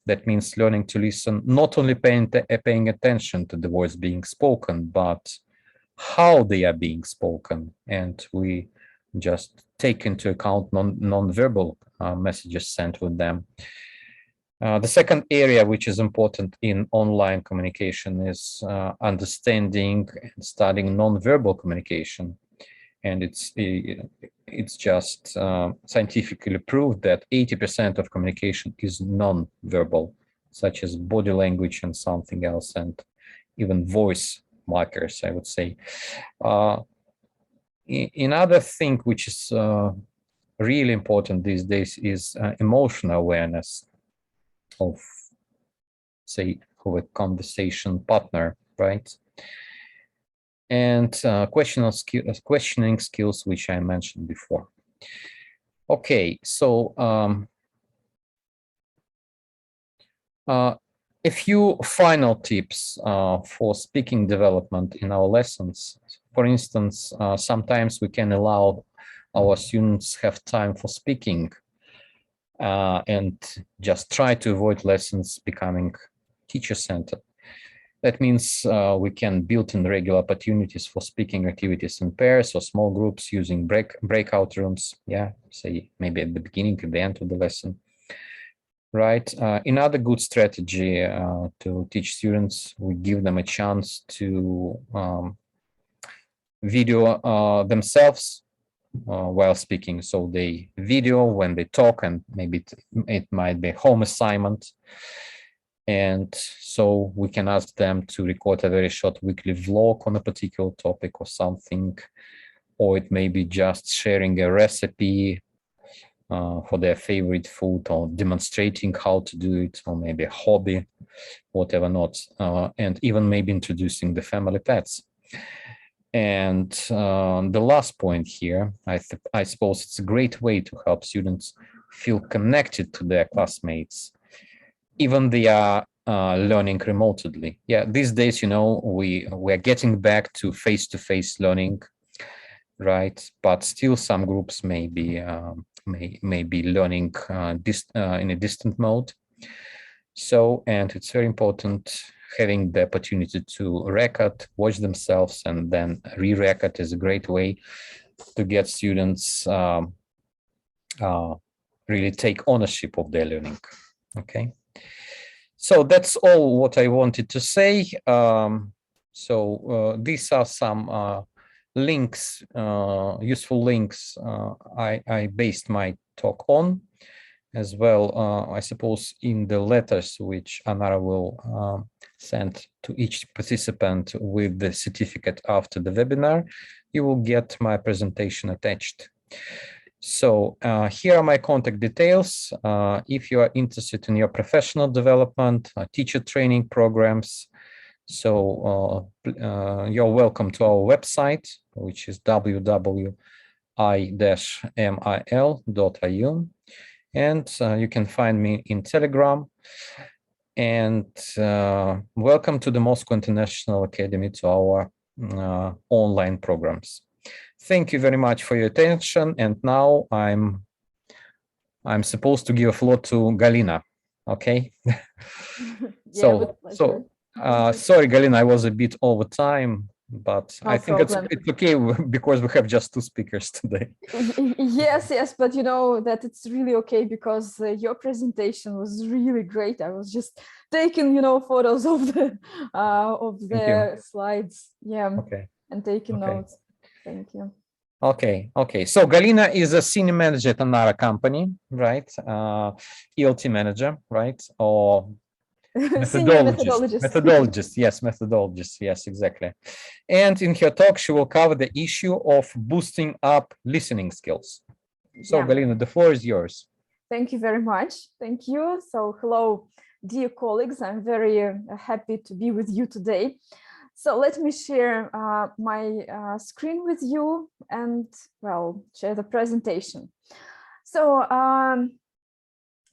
that means learning to listen, not only paying attention to the words being spoken, but how they are being spoken. And we just take into account non-verbal messages sent with them. The second area which is important in online communication is understanding and studying non-verbal communication. And it's just scientifically proved that 80% of communication is non-verbal, such as body language and something else, and even voice markers, I would say. Another thing which is really important these days is emotional awareness of, say, of a conversation partner, right? And questioning skills, which I mentioned before. Okay, so a few final tips for speaking development in our lessons. For instance, sometimes we can allow our students have time for speaking and just try to avoid lessons becoming teacher-centered. That means we can build in regular opportunities for speaking activities in pairs or small groups using breakout rooms. Yeah, say maybe at the beginning, at the end of the lesson. right? Another good strategy to teach students, we give them a chance to video themselves while speaking. So they video when they talk, and maybe it might be a home assignment. And so we can ask them to record a very short weekly vlog on a particular topic or something, or it may be just sharing a recipe for their favorite food, or demonstrating how to do it, or maybe a hobby, whatever not, and even maybe introducing the family pets. And the last point here, I suppose it's a great way to help students feel connected to their classmates, even they are learning remotely. Yeah, these days, we're getting back to face-to-face learning, right? But still, some groups may be learning in a distant mode. So, and it's very important having the opportunity to record, watch themselves, and then re-record is a great way to get students really take ownership of their learning. Okay. So that's all what I wanted to say. These are some links, useful links I based my talk on. As well, I suppose in the letters which Anara will send to each participant with the certificate after the webinar, you will get my presentation attached. So here are my contact details. If you are interested in your professional development, teacher training programs, so you're welcome to our website, which is www.i-mil.io. And you can find me in Telegram. And welcome to the Moscow International Academy, to our online programs. Thank you very much for your attention. And now I'm supposed to give a floor to Galina. Okay. Yeah, Sorry, Galina, I was a bit over time, but no I think problem. it's okay because we have just two speakers today. Yes, but you know that it's really okay because your presentation was really great. I was just taking, photos of the slides. Yeah. Okay. And taking notes. Thank you. Okay. So Galina is a senior manager at Anara company, right? ELT manager, right? Or methodologist. Yes, methodologist. Yes, exactly. And in her talk, she will cover the issue of boosting up listening skills. So yeah. Galina, the floor is yours. Thank you very much. Thank you. So hello, dear colleagues. I'm very happy to be with you today. So let me share my screen with you and, well, share the presentation. So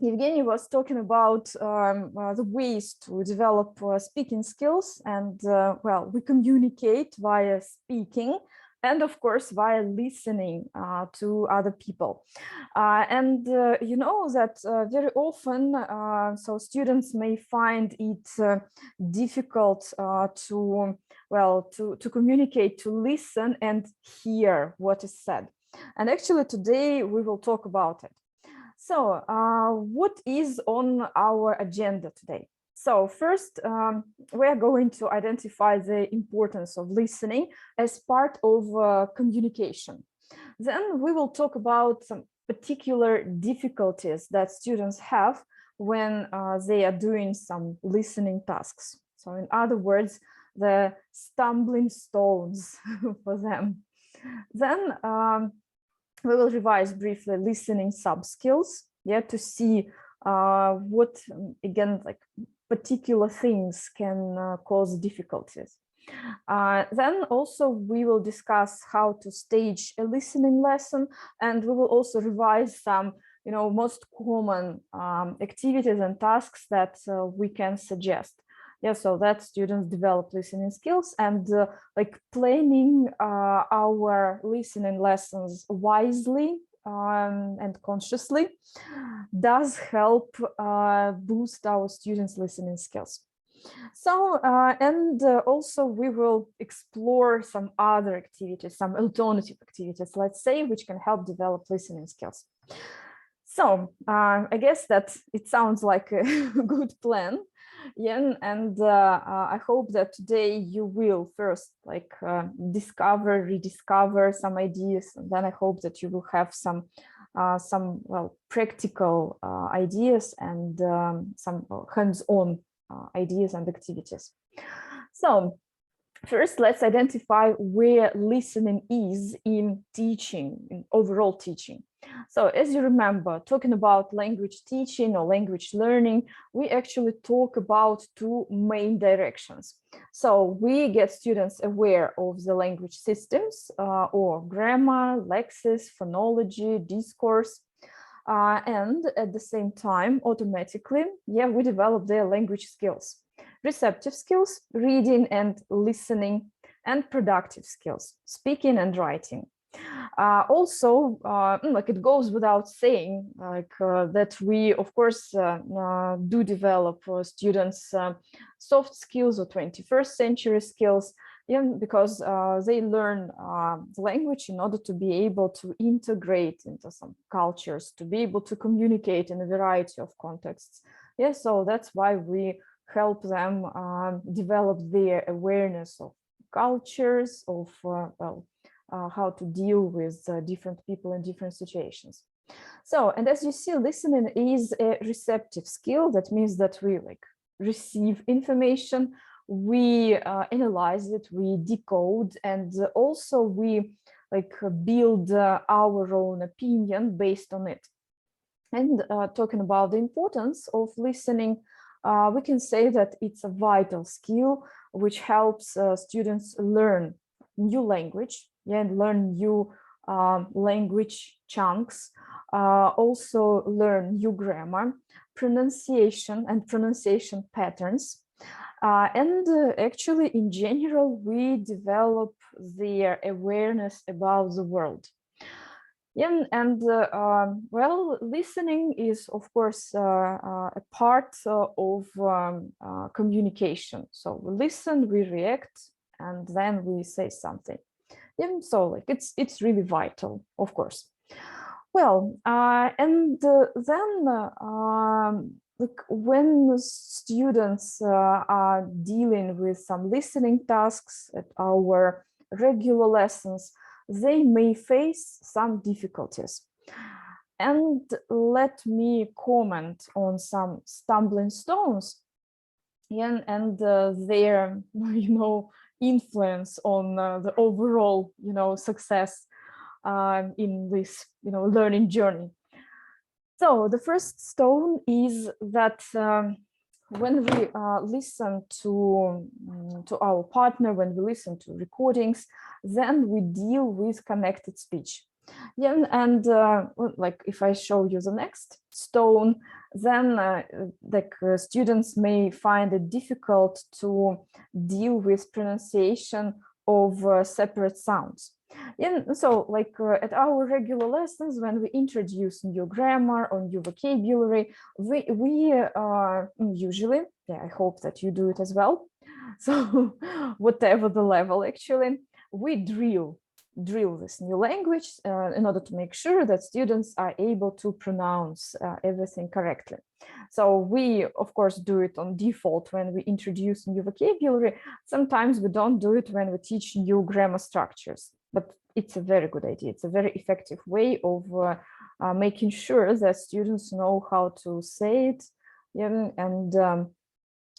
Evgeny was talking about the ways to develop speaking skills, and, well, we communicate via speaking and, of course, via listening to other people. You know that very often, so students may find it difficult to communicate, to listen and hear what is said. And actually today we will talk about it. So what is on our agenda today? So first, we are going to identify the importance of listening as part of communication. Then we will talk about some particular difficulties that students have when they are doing some listening tasks. So in other words, the stumbling stones for them. Then we will revise briefly listening sub-skills, to see what, again, like particular things can cause difficulties. Then also we will discuss how to stage a listening lesson, and we will also revise some, most common activities and tasks that we can suggest. So that students develop listening skills, and like planning our listening lessons wisely and consciously does help boost our students' listening skills. So, also we will explore some other activities, some alternative activities, let's say, which can help develop listening skills. So I guess that it sounds like a good plan. Yeah, and I hope that today you will first like rediscover some ideas, and then I hope that you will have some well practical ideas and some hands-on ideas and activities. So first, let's identify where listening is in teaching, in overall teaching. So as you remember, talking about language teaching or language learning, we actually talk about two main directions. So we get students aware of the language systems or grammar, lexis, phonology, discourse. And at the same time, automatically, yeah, we develop their language skills. Receptive skills, reading and listening, and productive skills, speaking and writing. Also, like it goes without saying, like that we, of course, do develop students' soft skills or 21st century skills, yeah, because they learn the language in order to be able to integrate into some cultures, to be able to communicate in a variety of contexts. Yeah, so that's why we help them develop their awareness of cultures, of how to deal with different people in different situations. So, and as you see, listening is a receptive skill. That means that we like receive information, we analyze it, we decode, and also we like build our own opinion based on it. And talking about the importance of listening, we can say that it's a vital skill which helps students learn new language, yeah, and learn new language chunks, also learn new grammar, pronunciation and pronunciation patterns. And actually, in general, we develop their awareness about the world. Yeah, and well, listening is, of course, a part of communication. So we listen, we react, and then we say something. Yeah, so like it's really vital, of course. Well, and then like when students are dealing with some listening tasks at our regular lessons, they may face some difficulties. And let me comment on some stumbling stones, yeah, and their, influence on the overall, success in this, learning journey. So the first stone is that when we listen to our partner, when we listen to recordings, then we deal with connected speech. Yeah, and like if I show you the next stone, then students may find it difficult to deal with pronunciation of separate sounds. Yeah, so like at our regular lessons, when we introduce new grammar or new vocabulary, we usually, yeah, I hope that you do it as well. So whatever the level, actually, we drill this new language in order to make sure that students are able to pronounce everything correctly. So we, of course, do it on default when we introduce new vocabulary. Sometimes we don't do it when we teach new grammar structures, but it's a very good idea. It's a very effective way of making sure that students know how to say it, yeah, and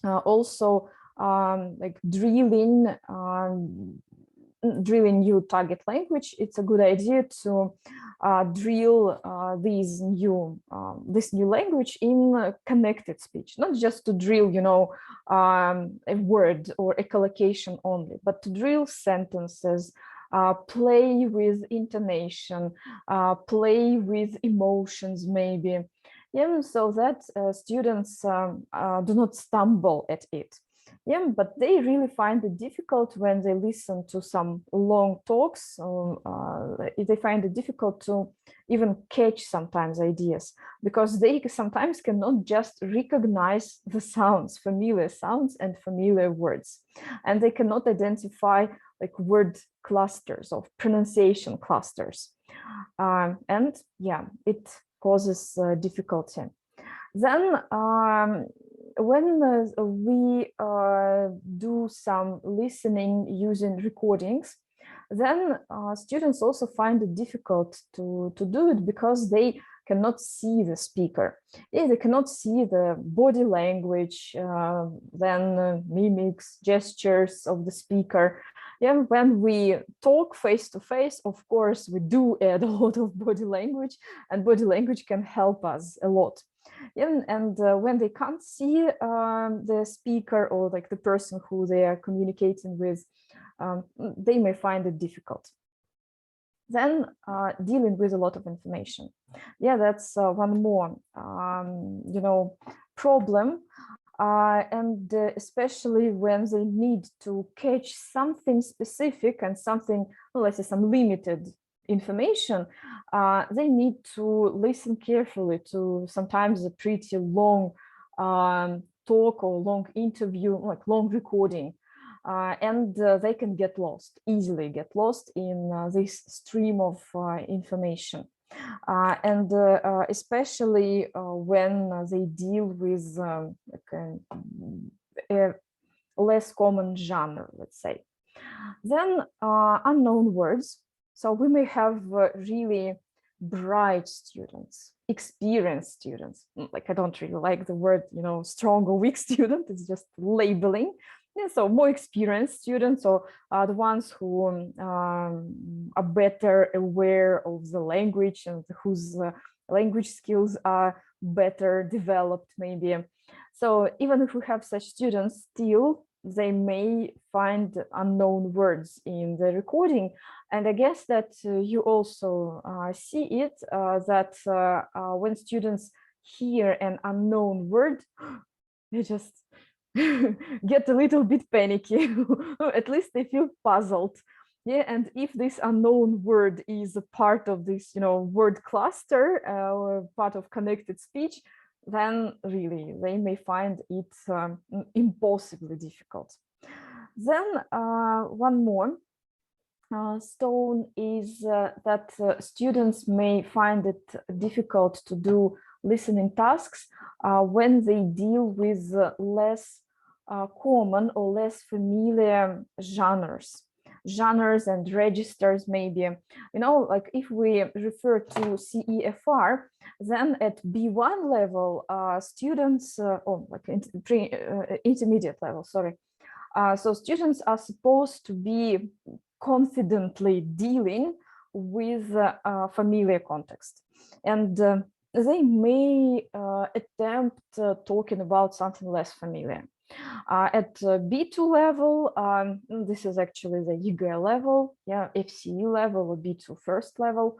also like drilling new target language. It's a good idea to drill this new language in connected speech, not just to drill, a word or a collocation only, but to drill sentences, play with intonation, play with emotions, maybe, yeah, so that students do not stumble at it. Yeah, but they really find it difficult when they listen to some long talks. They find it difficult to even catch sometimes ideas, because they sometimes cannot just recognize the sounds, familiar sounds and familiar words. And they cannot identify like word clusters of pronunciation clusters. And yeah, it causes difficulty. Then when we do some listening using recordings, then students also find it difficult to do it because they cannot see the speaker. Yeah, they cannot see the body language, then mimics, gestures of the speaker. Yeah, when we talk face to face, of course, we do add a lot of body language, and body language can help us a lot. Yeah, and when they can't see the speaker or like the person who they are communicating with, they may find it difficult. Then dealing with a lot of information. Yeah, that's one more, problem. And especially when they need to catch something specific and something, well, let's say some limited information, they need to listen carefully to sometimes a pretty long talk or long interview, like long recording. And they can easily get lost in this stream of information. And especially when they deal with like a less common genre, let's say. Then unknown words. So we may have really bright students, experienced students. Like I don't really like the word, strong or weak student. It's just labeling. Yeah, so more experienced students, or the ones who are better aware of the language and whose language skills are better developed, maybe. So even if we have such students, still they may find unknown words in the recording. And I guess that you also see it, that when students hear an unknown word, they just get a little bit panicky. At least they feel puzzled. Yeah, and if this unknown word is a part of this, word cluster, or part of connected speech, then really they may find it impossibly difficult. Then one more stone is that students may find it difficult to do listening tasks when they deal with less common or less familiar genres and registers, maybe. Like if we refer to CEFR, then at B1 level, students, or like intermediate level, sorry. So students are supposed to be confidently dealing with familiar context. And they may attempt talking about something less familiar. At B2 level, this is actually the YGE level, yeah, FCE level or B2 first level.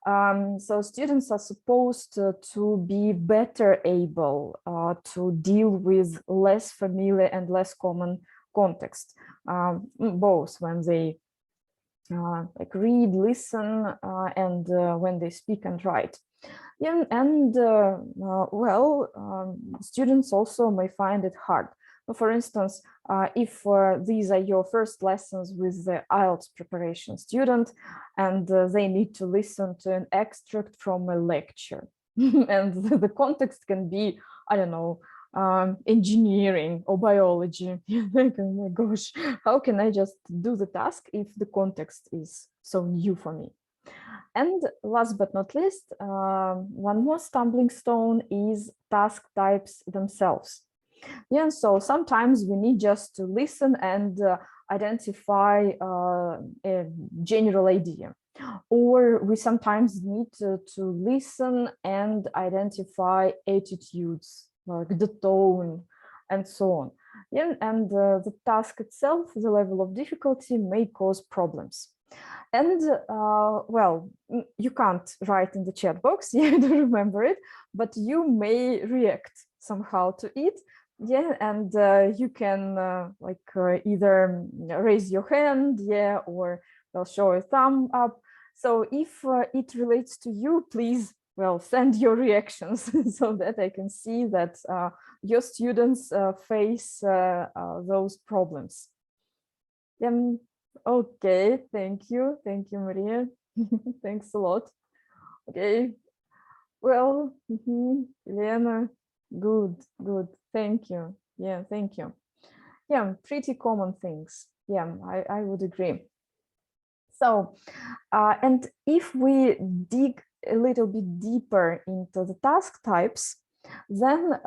So students are supposed to be better able to deal with less familiar and less common context, both when they like read, listen, and when they speak and write. Yeah, and students also may find it hard. For instance, if these are your first lessons with the IELTS preparation student, and they need to listen to an extract from a lecture, and the context can be, I don't know, engineering or biology. Like, oh my gosh, how can I just do the task if the context is so new for me? And last but not least, one more stumbling stone is task types themselves. Yeah, so sometimes we need just to listen and identify a general idea. Or we sometimes need to listen and identify attitudes, like the tone and so on. Yeah, and the task itself, the level of difficulty may cause problems. And well, you can't write in the chat box, you don't remember it, but you may react somehow to it. Yeah, and you can either raise your hand, yeah, or they'll show a thumb up. So if it relates to you, please, well, send your reactions so that I can see that your students face those problems. Okay, thank you, Maria. Thanks a lot. Okay, Well, Lena, good, good. Thank you. Yeah, thank you. Yeah, pretty common things. Yeah, I would agree. So, and if we dig a little bit deeper into the task types, then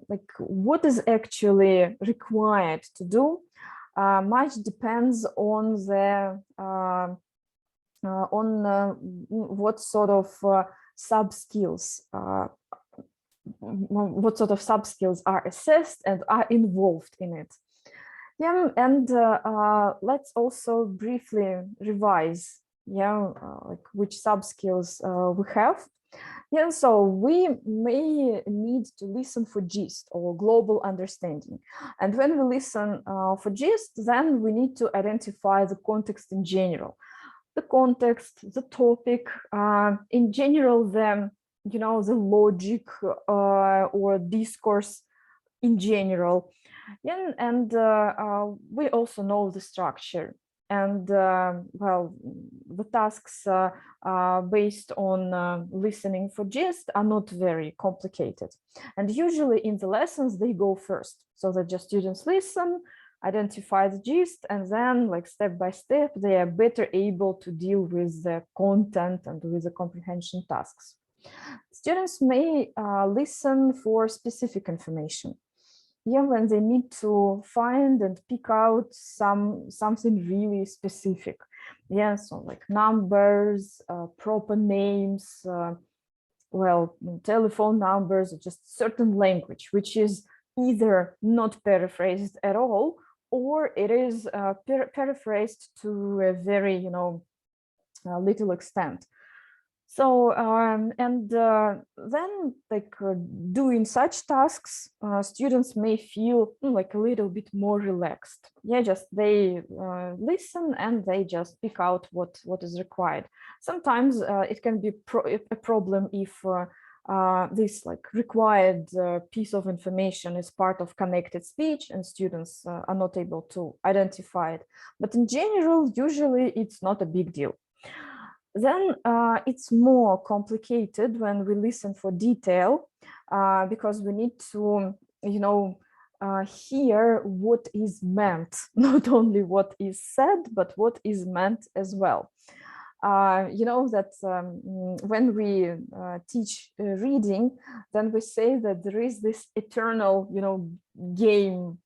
like what is actually required to do much depends on the what sort of sub skills are assessed and are involved in it. Yeah, and let's also briefly revise, like which sub skills we have. Yeah, so we may need to listen for gist or global understanding. And when we listen for gist, then we need to identify the context in general. The context, the topic, in general, the logic or discourse in general. Yeah, and we also know the structure. And well, the tasks based on listening for gist are not very complicated. And usually in the lessons, they go first, so that just students listen, identify the gist, and then like step by step, they are better able to deal with the content and with the comprehension tasks. Students may listen for specific information. Yeah, when they need to find and pick out something really specific. Yeah, so like numbers, proper names, well, telephone numbers, or just certain language, which is either not paraphrased at all, or it is paraphrased to a very, little extent. So and then like doing such tasks, students may feel like a little bit more relaxed. Yeah, just they listen and they just pick out what is required. Sometimes it can be a problem if this like required piece of information is part of connected speech and students are not able to identify it. But in general, usually it's not a big deal. Then it's more complicated when we listen for detail because we need to, hear what is meant, not only what is said, but what is meant as well. You know that when we teach reading, then we say that there is this eternal, game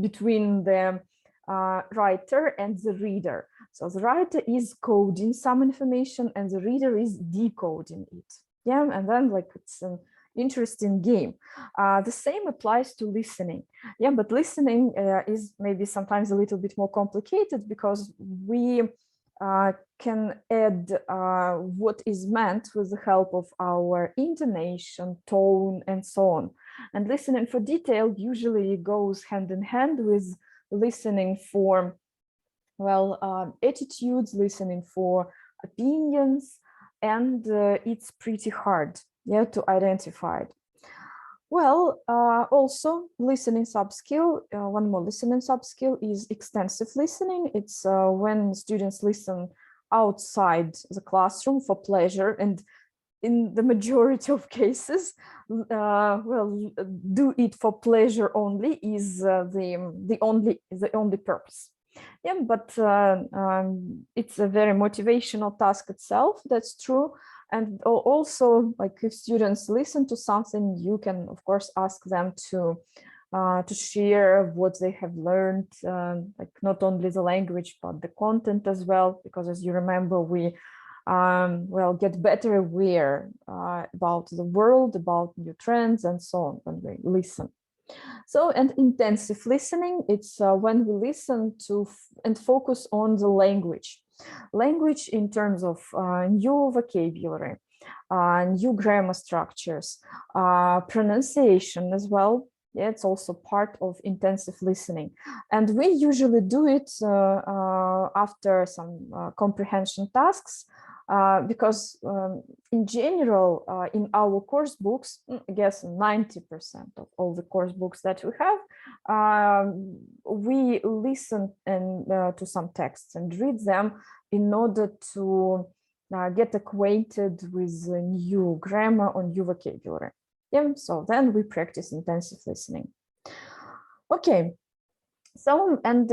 between the writer and the reader. So the writer is coding some information and the reader is decoding it. Yeah, and then like it's an interesting game. The same applies to listening. Yeah, but listening is maybe sometimes a little bit more complicated because we can add what is meant with the help of our intonation, tone, and so on. And listening for detail usually goes hand in hand with listening for, well, attitudes, listening for opinions, and it's pretty hard, yeah, to identify it. Well, also listening sub-skill, one more listening sub-skill is extensive listening. It's when students listen outside the classroom for pleasure, and in the majority of cases, well, do it for pleasure only is the only purpose. Yeah, but it's a very motivational task itself, that's true. And also, like if students listen to something, you can of course ask them to share what they have learned, like not only the language but the content as well, because as you remember, we well, get better aware about the world, about new trends and so on when we listen. So, and intensive listening, it's when we listen to and focus on the language. Language in terms of new vocabulary, new grammar structures, pronunciation as well. Yeah, it's also part of intensive listening. And we usually do it after some comprehension tasks. Because in general, in our course books, I guess 90% of all the course books that we have, we listen and to some texts and read them in order to get acquainted with new grammar or new vocabulary. Yeah, so then we practice intensive listening. Okay, so and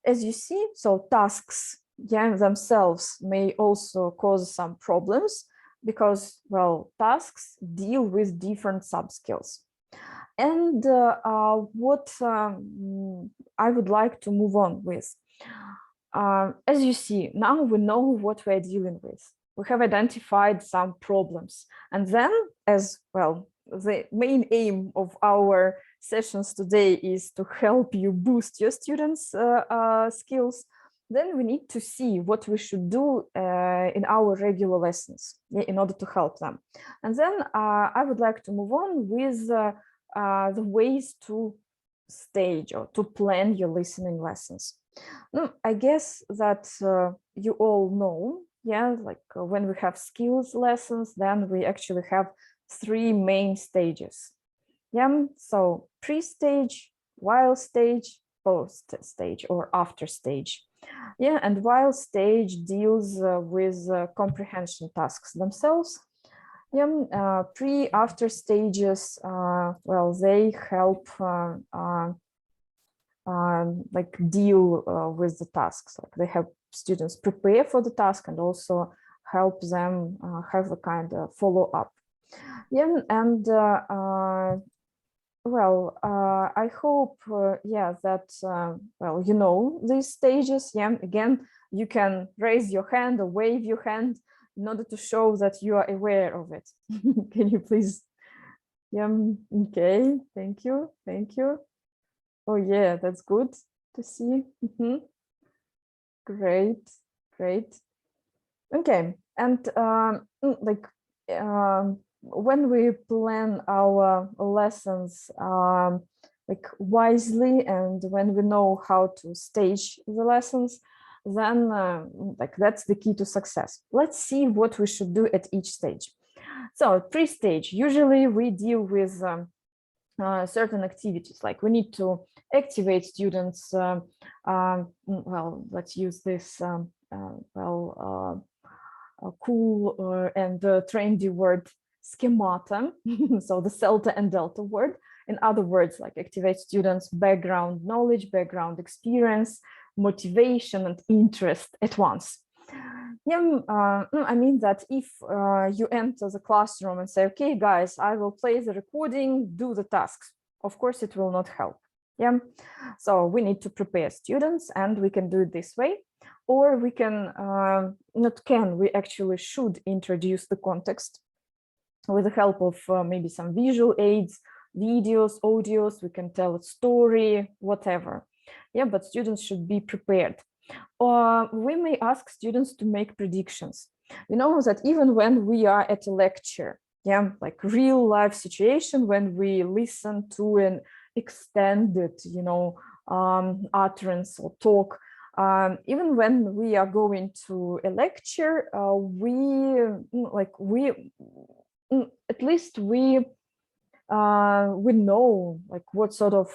as you see, so tasks themselves may also cause some problems because, well, tasks deal with different subskills. And what I would like to move on with. As you see, now we know what we're dealing with. We have identified some problems. And then, as well, the main aim of our sessions today is to help you boost your students' skills. Then we need to see what we should do in our regular lessons in order to help them. And then I would like to move on with the ways to stage or to plan your listening lessons. I guess that you all know, like when we have skills lessons, then we actually have 3 main stages. So pre-stage, while stage, post stage, or after stage. And while stage deals with comprehension tasks themselves. Pre-after stages, well, they help like deal with the tasks. Like they help students prepare for the task and also help them have a kind of follow-up. And well, I hope, that, well, you know these stages. Again, you can raise your hand or wave your hand in order to show that you are aware of it. Can you please? Okay, thank you, thank you. Oh yeah, that's good to see. Great, great. Okay, and like when we plan our lessons like wisely, and when we know how to stage the lessons, then like that's the key to success. Let's see what we should do at each stage. So pre-stage, usually we deal with certain activities, like we need to activate students. Well, let's use this cool and trendy word schemata. So the delta and delta word. In other words, like activate students' background knowledge, background experience, motivation, and interest at once. I mean that if you enter the classroom and say, okay, guys, I will play the recording, do the tasks. Of course, it will not help. So we need to prepare students, and we can do it this way. Or we can, we actually should introduce the context with the help of maybe some visual aids, videos, audios. We can tell a story, whatever. But students should be prepared. We may ask students to make predictions. You know that even when we are at a lecture, like real life situation, when we listen to an extended, utterance or talk, even when we are going to a lecture, at least we know like what sort of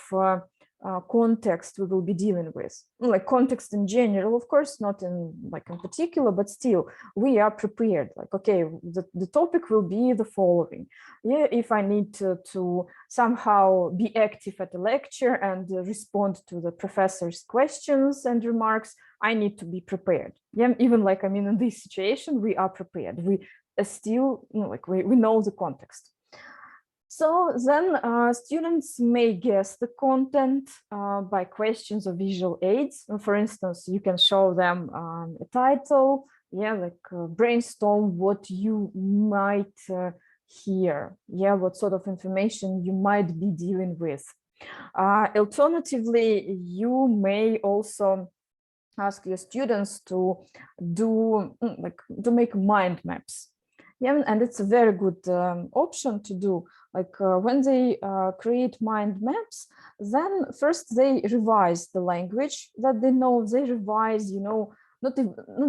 context we will be dealing with, like context in general, of course, not in particular, but still we are prepared. Like, okay, the topic will be the following. If I need to somehow be active at the lecture and respond to the professor's questions and remarks, I need to be prepared. Even in this situation, we are prepared. We still we know the context. So then students may guess the content by questions or visual aids. For instance, you can show them a title, brainstorm what you might hear, what sort of information you might be dealing with. Alternatively, you may also ask your students to make mind maps. And it's a very good option to do. When they create mind maps, then first they revise the language that they know. They revise, not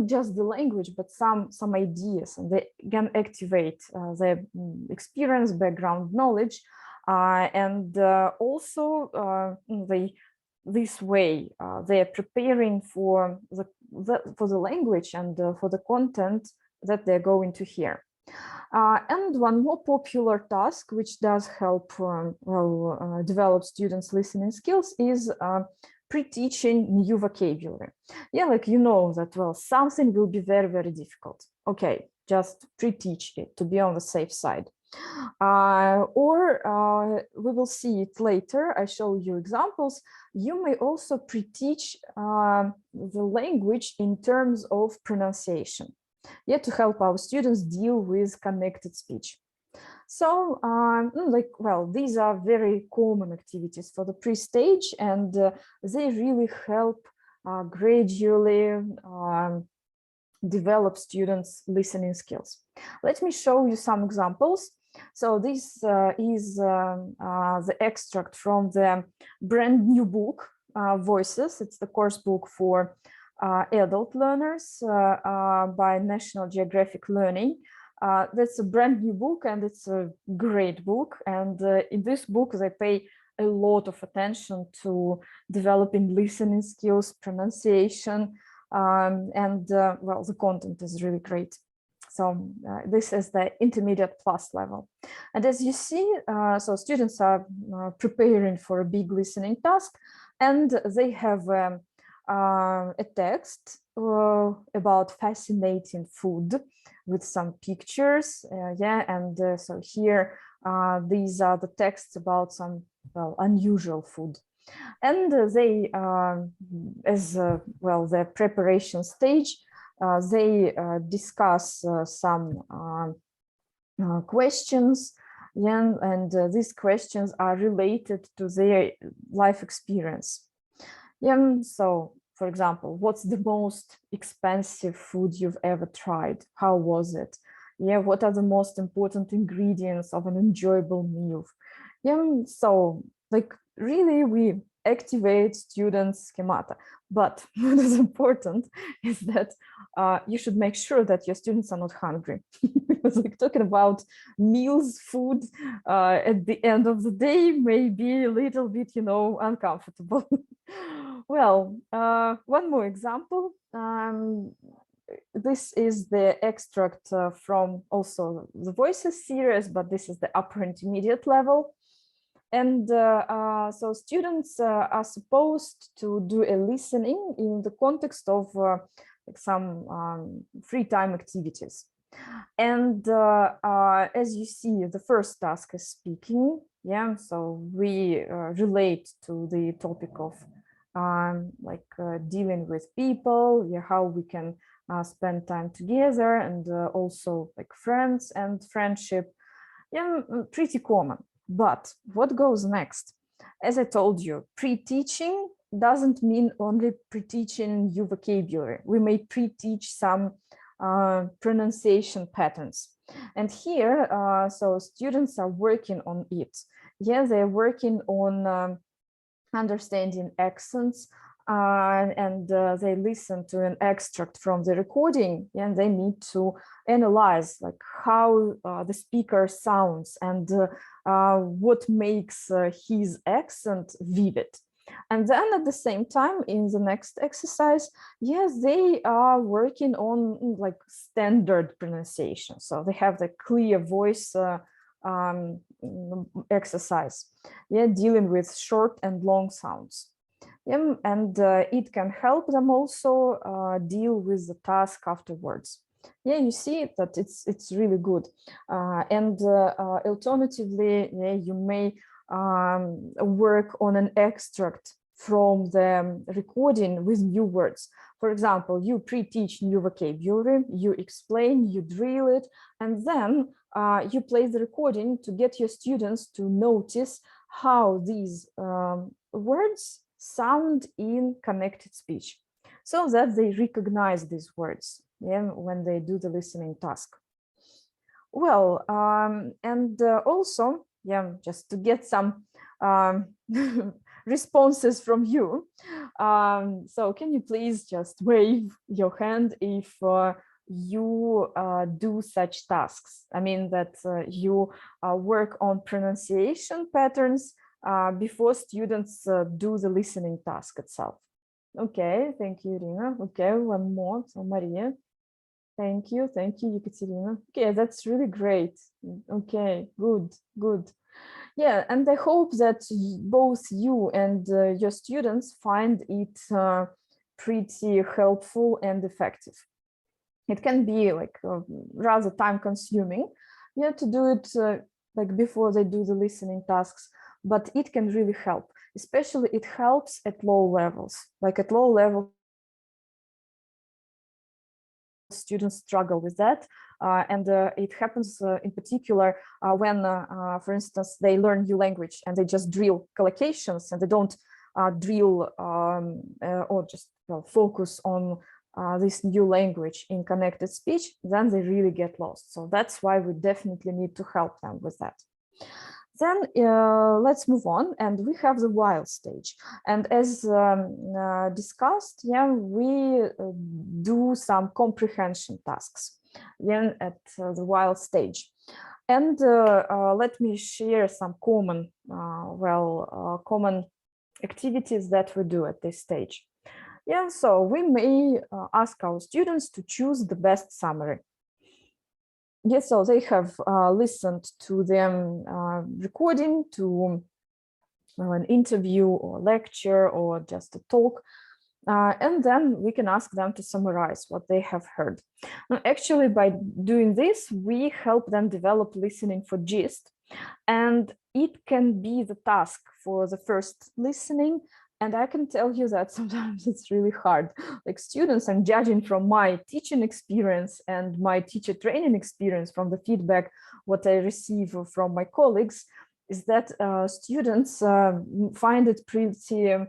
just the language, but some ideas, and they can activate their experience, background knowledge, and also they this way, they are preparing for the language and for the content that they're going to hear. And one more popular task, which does help develop students' listening skills, is pre-teaching new vocabulary. Yeah, like you know that, well, something will be very, very difficult. Okay, just pre-teach it to be on the safe side. Or we will see it later. I show you examples. You may also pre-teach the language in terms of pronunciation, yeah, to help our students deal with connected speech. So, these are very common activities for the pre-stage, and they really help gradually develop students' listening skills. Let me show you some examples. So this is the extract from the brand new book, Voices. It's the course book for adult learners by National Geographic Learning. That's a brand new book, and it's a great book. And in this book, they pay a lot of attention to developing listening skills, pronunciation, well, the content is really great. So this is the intermediate plus level. And as you see, so students are preparing for a big listening task, and they have a text about fascinating food with some pictures. Yeah, and so here, these are the texts about some, well, unusual food. And they, as well, the preparation stage, they discuss some questions, yeah, and these questions are related to their life experience. Yeah, so, for example, what's the most expensive food you've ever tried? How was it? Yeah, what are the most important ingredients of an enjoyable meal? Yeah, so like really we activate students' schemata. But what is important is that you should make sure that your students are not hungry. Because like talking about meals, food at the end of the day may be a little bit, you know, uncomfortable. Well, one more example. This is the extract from also the Voices series, but this is the upper intermediate level. And so students are supposed to do a listening in the context of like some free time activities. And as you see, the first task is speaking. Yeah, so we relate to the topic of dealing with people, yeah, how we can spend time together, and also like friends and friendship. Yeah, pretty common. But what goes next? As I told you, pre-teaching doesn't mean only pre-teaching new vocabulary. We may pre-teach some pronunciation patterns. And here, so students are working on it. Yeah, they're working on understanding accents, and they listen to an extract from the recording, and they need to analyze like how the speaker sounds and what makes his accent vivid. And then at the same time, in the next exercise, yes, they are working on like standard pronunciation. So they have the clear voice exercise, yeah, dealing with short and long sounds. Yeah, and it can help them also deal with the task afterwards. Yeah, you see that it's really good. And alternatively, yeah, you may work on an extract from the recording with new words. For example, you pre-teach new vocabulary, you explain, you drill it, and then you play the recording to get your students to notice how these words sound in connected speech, so that they recognize these words, yeah, when they do the listening task. Well, and also, yeah, just to get some responses from you. So can you please just wave your hand if you do such tasks? I mean that you work on pronunciation patterns before students do the listening task itself. Okay, thank you, Irina. Okay, one more. So Maria. Thank you, Ekaterina. Okay, that's really great. Okay, good, good. Yeah, and I hope that both you and your students find it pretty helpful and effective. It can be like rather time consuming, yeah, to do it like before they do the listening tasks, but it can really help. Especially it helps at low levels, like at low levels students struggle with that. And it happens in particular when, for instance, they learn new language and they just drill collocations and they don't drill or just focus on this new language in connected speech, then they really get lost. So that's why we definitely need to help them with that. Then let's move on, and we have the while stage. And as discussed, yeah, we do some comprehension tasks then at the while stage. And let me share some common, common activities that we do at this stage. Yeah, so we may ask our students to choose the best summary. Yes, so they have listened to them recording, to an interview or lecture or just a talk, and then we can ask them to summarize what they have heard. Actually, by doing this, we help them develop listening for gist, and it can be the task for the first listening. And I can tell you that sometimes it's really hard. Like students, I'm judging from my teaching experience and my teacher training experience, from the feedback, what I receive from my colleagues, is that students find it pretty,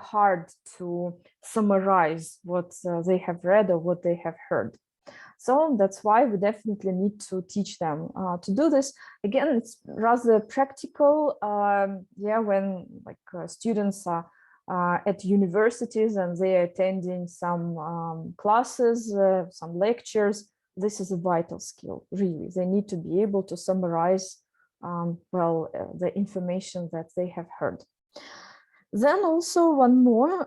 hard to summarize what they have read or what they have heard. So that's why we definitely need to teach them to do this. Again, it's rather practical, when like students are at universities and they're attending some classes, some lectures. This is a vital skill, really. They need to be able to summarize the information that they have heard. Then also one more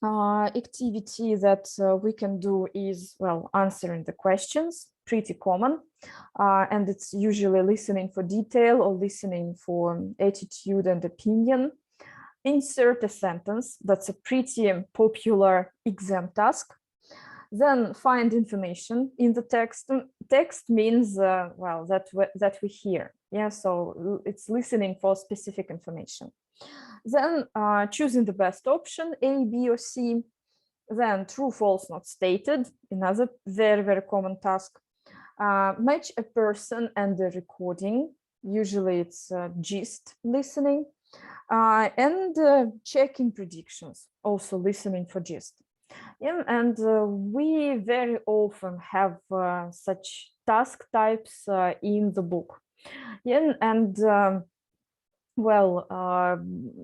activity that we can do is, answering the questions, pretty common. And it's usually listening for detail or listening for attitude and opinion. Insert a sentence, that's a pretty popular exam task. Then find information in the text. Text means, that we hear. Yeah, so it's listening for specific information. Then choosing the best option, A, B, or C. Then true, false, not stated, another very, very common task. Match a person and the recording. Usually it's gist listening. And checking predictions, also listening for gist. Yeah, and we very often have such task types in the book. Yeah, and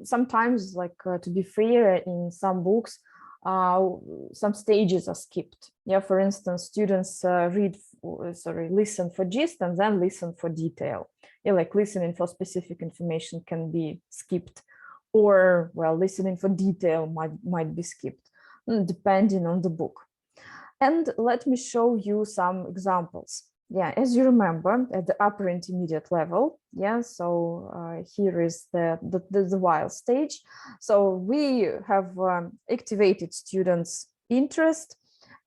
sometimes, to be fair, in some books, some stages are skipped. Yeah, for instance, students listen for gist and then listen for detail. Yeah, like listening for specific information can be skipped, or listening for detail might be skipped, depending on the book. And let me show you some examples. Yeah, as you remember, at the upper intermediate level, yeah, so here is the while stage. So we have activated students' interest,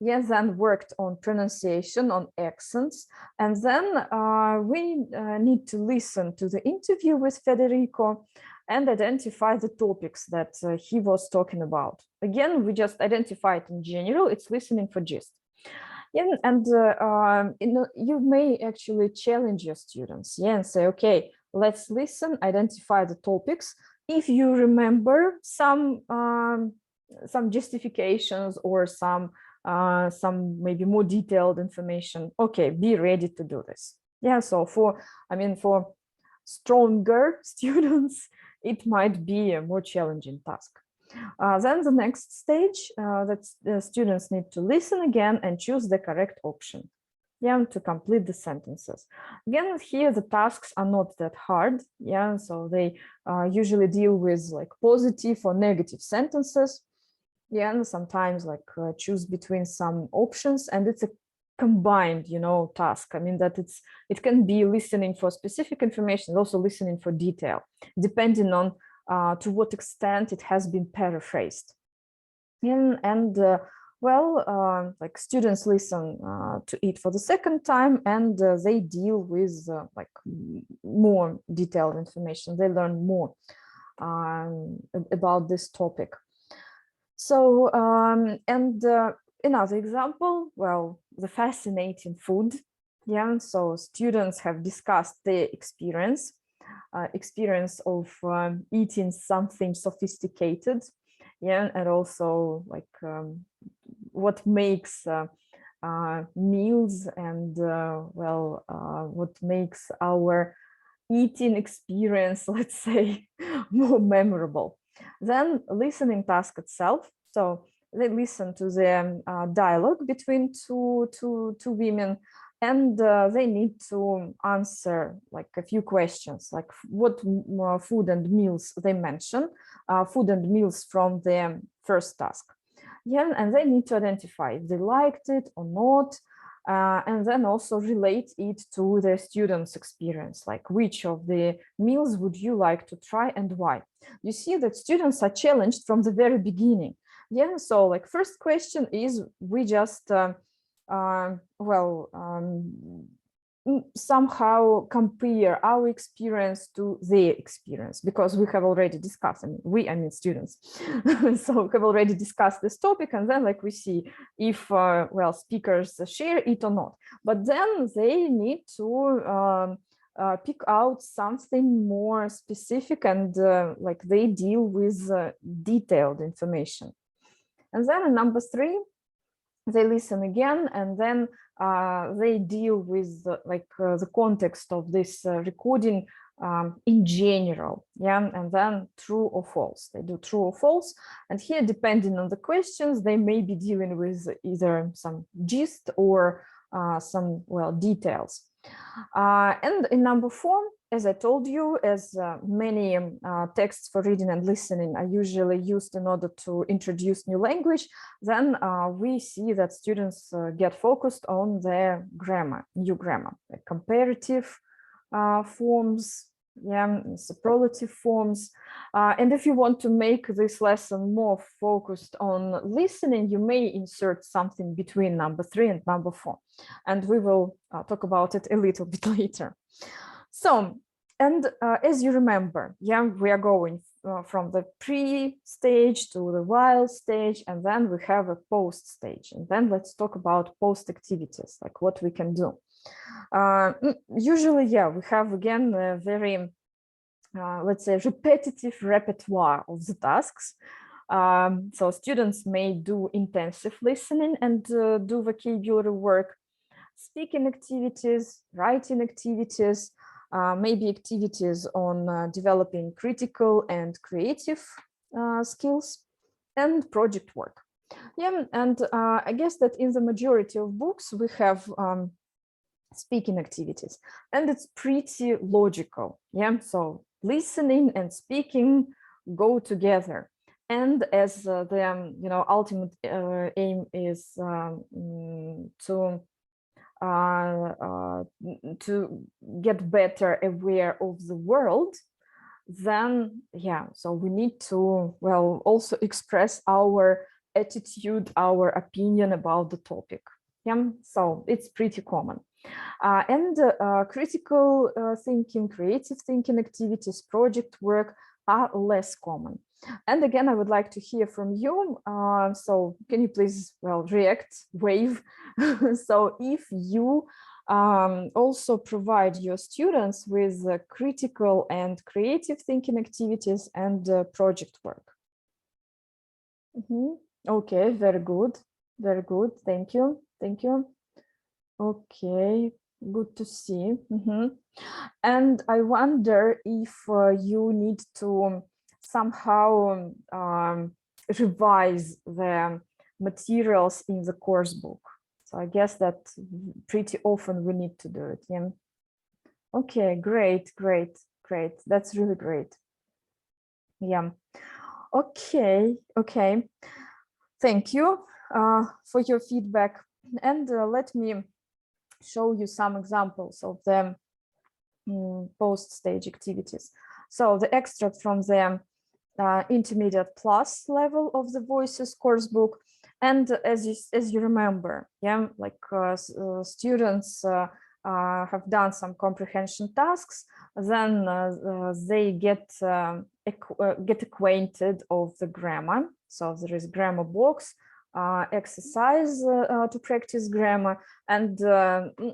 yeah, then worked on pronunciation, on accents, and then we need to listen to the interview with Federico and identify the topics that he was talking about. Again, we just identify it in general, it's listening for gist. Yeah, and you may actually challenge your students, yeah, and say, okay, let's listen, identify the topics. If you remember some justifications or some maybe more detailed information, okay, be ready to do this. Yeah, so for stronger students, it might be a more challenging task. Then the next stage, that students need to listen again and choose the correct option. yeah, to complete the sentences. Again, here the tasks are not that hard, yeah, so they usually deal with like positive or negative sentences, yeah, and sometimes like choose between some options, and it's a combined, you know, task. I mean that it can be listening for specific information, also listening for detail, depending on to what extent it has been paraphrased. And well, like students listen to it for the second time, and they deal with like more detailed information. They learn more about this topic. So, and another example, well, the fascinating food. Yeah, so students have discussed their experience of eating something sophisticated, yeah, and also like what makes meals and well, what makes our eating experience, let's say, more memorable. Then listening task itself. So they listen to the dialogue between two women, and they need to answer like a few questions, like what food and meals they mention, food and meals from the first task. Yeah, and they need to identify if they liked it or not, and then also relate it to the students' experience, like which of the meals would you like to try and why. You see that students are challenged from the very beginning. Yeah, so like first question is we just, well, somehow compare our experience to their experience, because we have already discussed, I mean students, so we have already discussed this topic, and then like we see if well, speakers share it or not. But then they need to pick out something more specific, and like they deal with detailed information. And then number 3, they listen again, and then they deal with the context of this recording in general, yeah, and then true or false. They do true or false, and here, depending on the questions, they may be dealing with either some gist or some, well, details. And in number 4, as I told you, as many texts for reading and listening are usually used in order to introduce new language, then we see that students get focused on their grammar, new grammar, like comparative forms, yeah, superlative forms. And if you want to make this lesson more focused on listening, you may insert something between number 3 and number 4. And we will talk about it a little bit later. So, and as you remember, yeah, we are going from the pre-stage to the while stage, and then we have a post stage. And then let's talk about post activities, like what we can do. Usually, yeah, we have again a very, let's say, repetitive repertoire of the tasks. So students may do intensive listening and do vocabulary work, speaking activities, writing activities, maybe activities on developing critical and creative skills, and project work. Yeah, and I guess that in the majority of books we have speaking activities, and it's pretty logical. Yeah, so listening and speaking go together. And as the ultimate aim is to get better aware of the world, then yeah, so we need to, well, also express our attitude, our opinion about the topic. Yeah, so it's pretty common. And critical thinking, creative thinking activities, project work are less common. And again, I would like to hear from you. So can you please, well, react, wave. So if you also provide your students with critical and creative thinking activities and project work. Okay, very good. Very good. Thank you. Thank you. Okay, good to see. And I wonder if you need to somehow revise the materials in the course book. So I guess that pretty often we need to do it. Yeah. Okay, great. That's really great. Yeah. Okay. Thank you for your feedback. And let me show you some examples of the post-stage activities. So the extract from the intermediate plus level of the Voices course book. And as you remember, yeah, like students have done some comprehension tasks, then they get acquainted of the grammar. So there is grammar box, exercise to practice grammar, and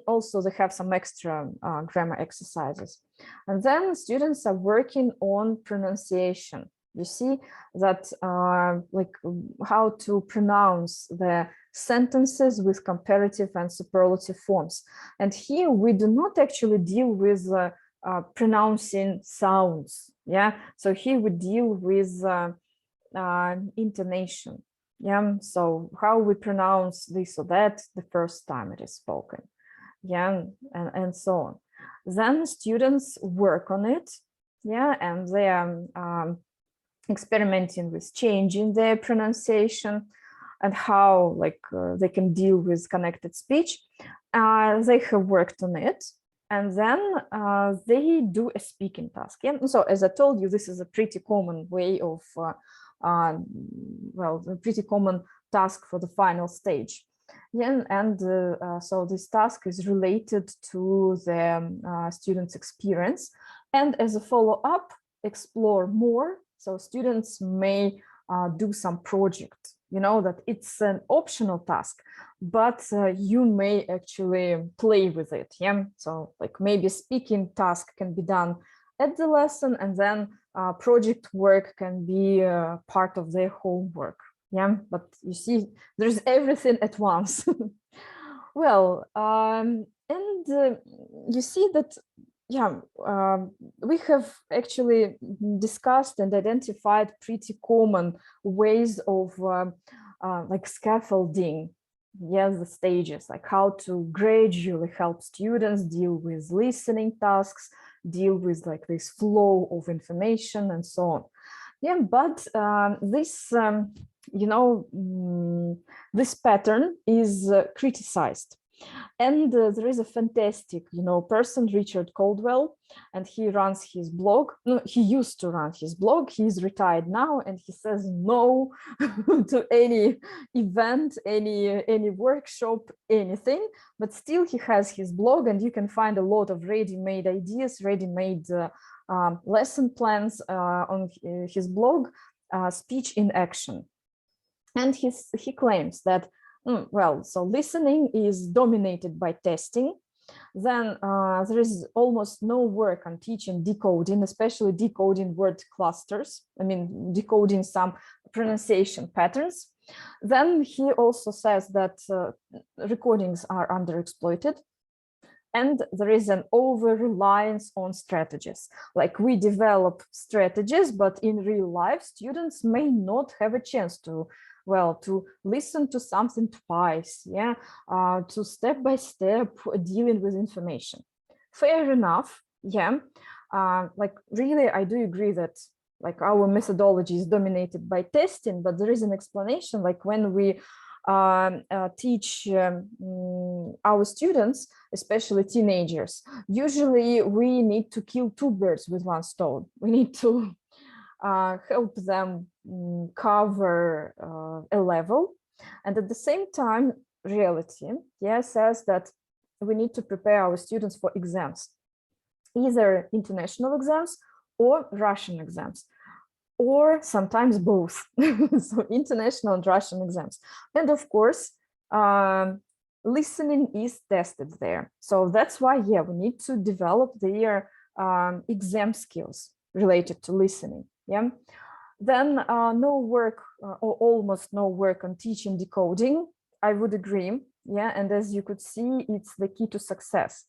also they have some extra grammar exercises. And then students are working on pronunciation. You see that like how to pronounce the sentences with comparative and superlative forms. And here we do not actually deal with pronouncing sounds. Yeah, so here we deal with intonation. Yeah, so how we pronounce this or that the first time it is spoken. Yeah, and so on. Then students work on it. Yeah, and they are experimenting with changing their pronunciation and how like they can deal with connected speech. They have worked on it, and then they do a speaking task. Yeah? So as I told you, this is a pretty common way of, well, a pretty common task for the final stage. Yeah, and so this task is related to the student's experience. And as a follow-up, explore more. So students may do some project, you know, that it's an optional task, but you may actually play with it. Yeah, so like maybe speaking task can be done at the lesson, and then project work can be part of their homework. Yeah, but you see, there's everything at once. Well, and you see that, yeah, we have actually discussed and identified pretty common ways of like scaffolding, yes, the stages, like how to gradually help students deal with listening tasks, deal with like this flow of information and so on. Yeah, but this, you know, this pattern is criticized. And there is a fantastic, you know, person, Richard Caldwell, and he runs his blog. No, he used to run his blog. He's retired now, and he says no to any event, any workshop, anything. But still, he has his blog, and you can find a lot of ready-made ideas, ready-made lesson plans on his blog, Speech in Action. And he claims that, well, so listening is dominated by testing. Then there is almost no work on teaching decoding, especially decoding word clusters. I mean, decoding some pronunciation patterns. Then he also says that recordings are underexploited. And there is an over-reliance on strategies. Like we develop strategies, but in real life, students may not have a chance to, well, to listen to something twice, yeah, to step by step dealing with information. Fair enough, yeah. Like really, I do agree that like our methodology is dominated by testing, but there is an explanation. Like when we teach our students, especially teenagers, usually we need to kill two birds with one stone. We need to help them cover a level, and at the same time, reality, yeah, says that we need to prepare our students for exams, either international exams or Russian exams, or sometimes both. So international and Russian exams. And of course, listening is tested there. So that's why, yeah, we need to develop their exam skills related to listening. Yeah. Then no work or almost no work on teaching decoding. I would agree. Yeah. And as you could see, it's the key to success.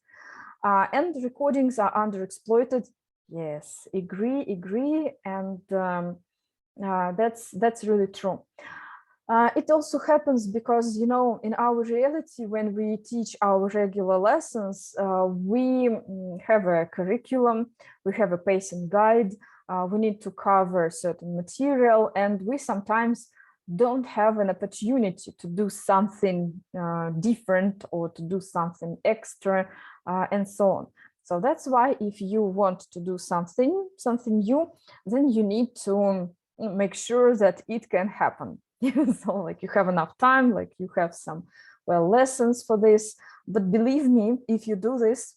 And recordings are underexploited. Yes, agree, and that's really true. It also happens because, you know, in our reality, when we teach our regular lessons, we have a curriculum, we have a pacing guide, we need to cover certain material, and we sometimes don't have an opportunity to do something different or to do something extra, and so on. So that's why if you want to do something new, then you need to make sure that it can happen. So like you have enough time, like you have some, well, lessons for this. But believe me, if you do this,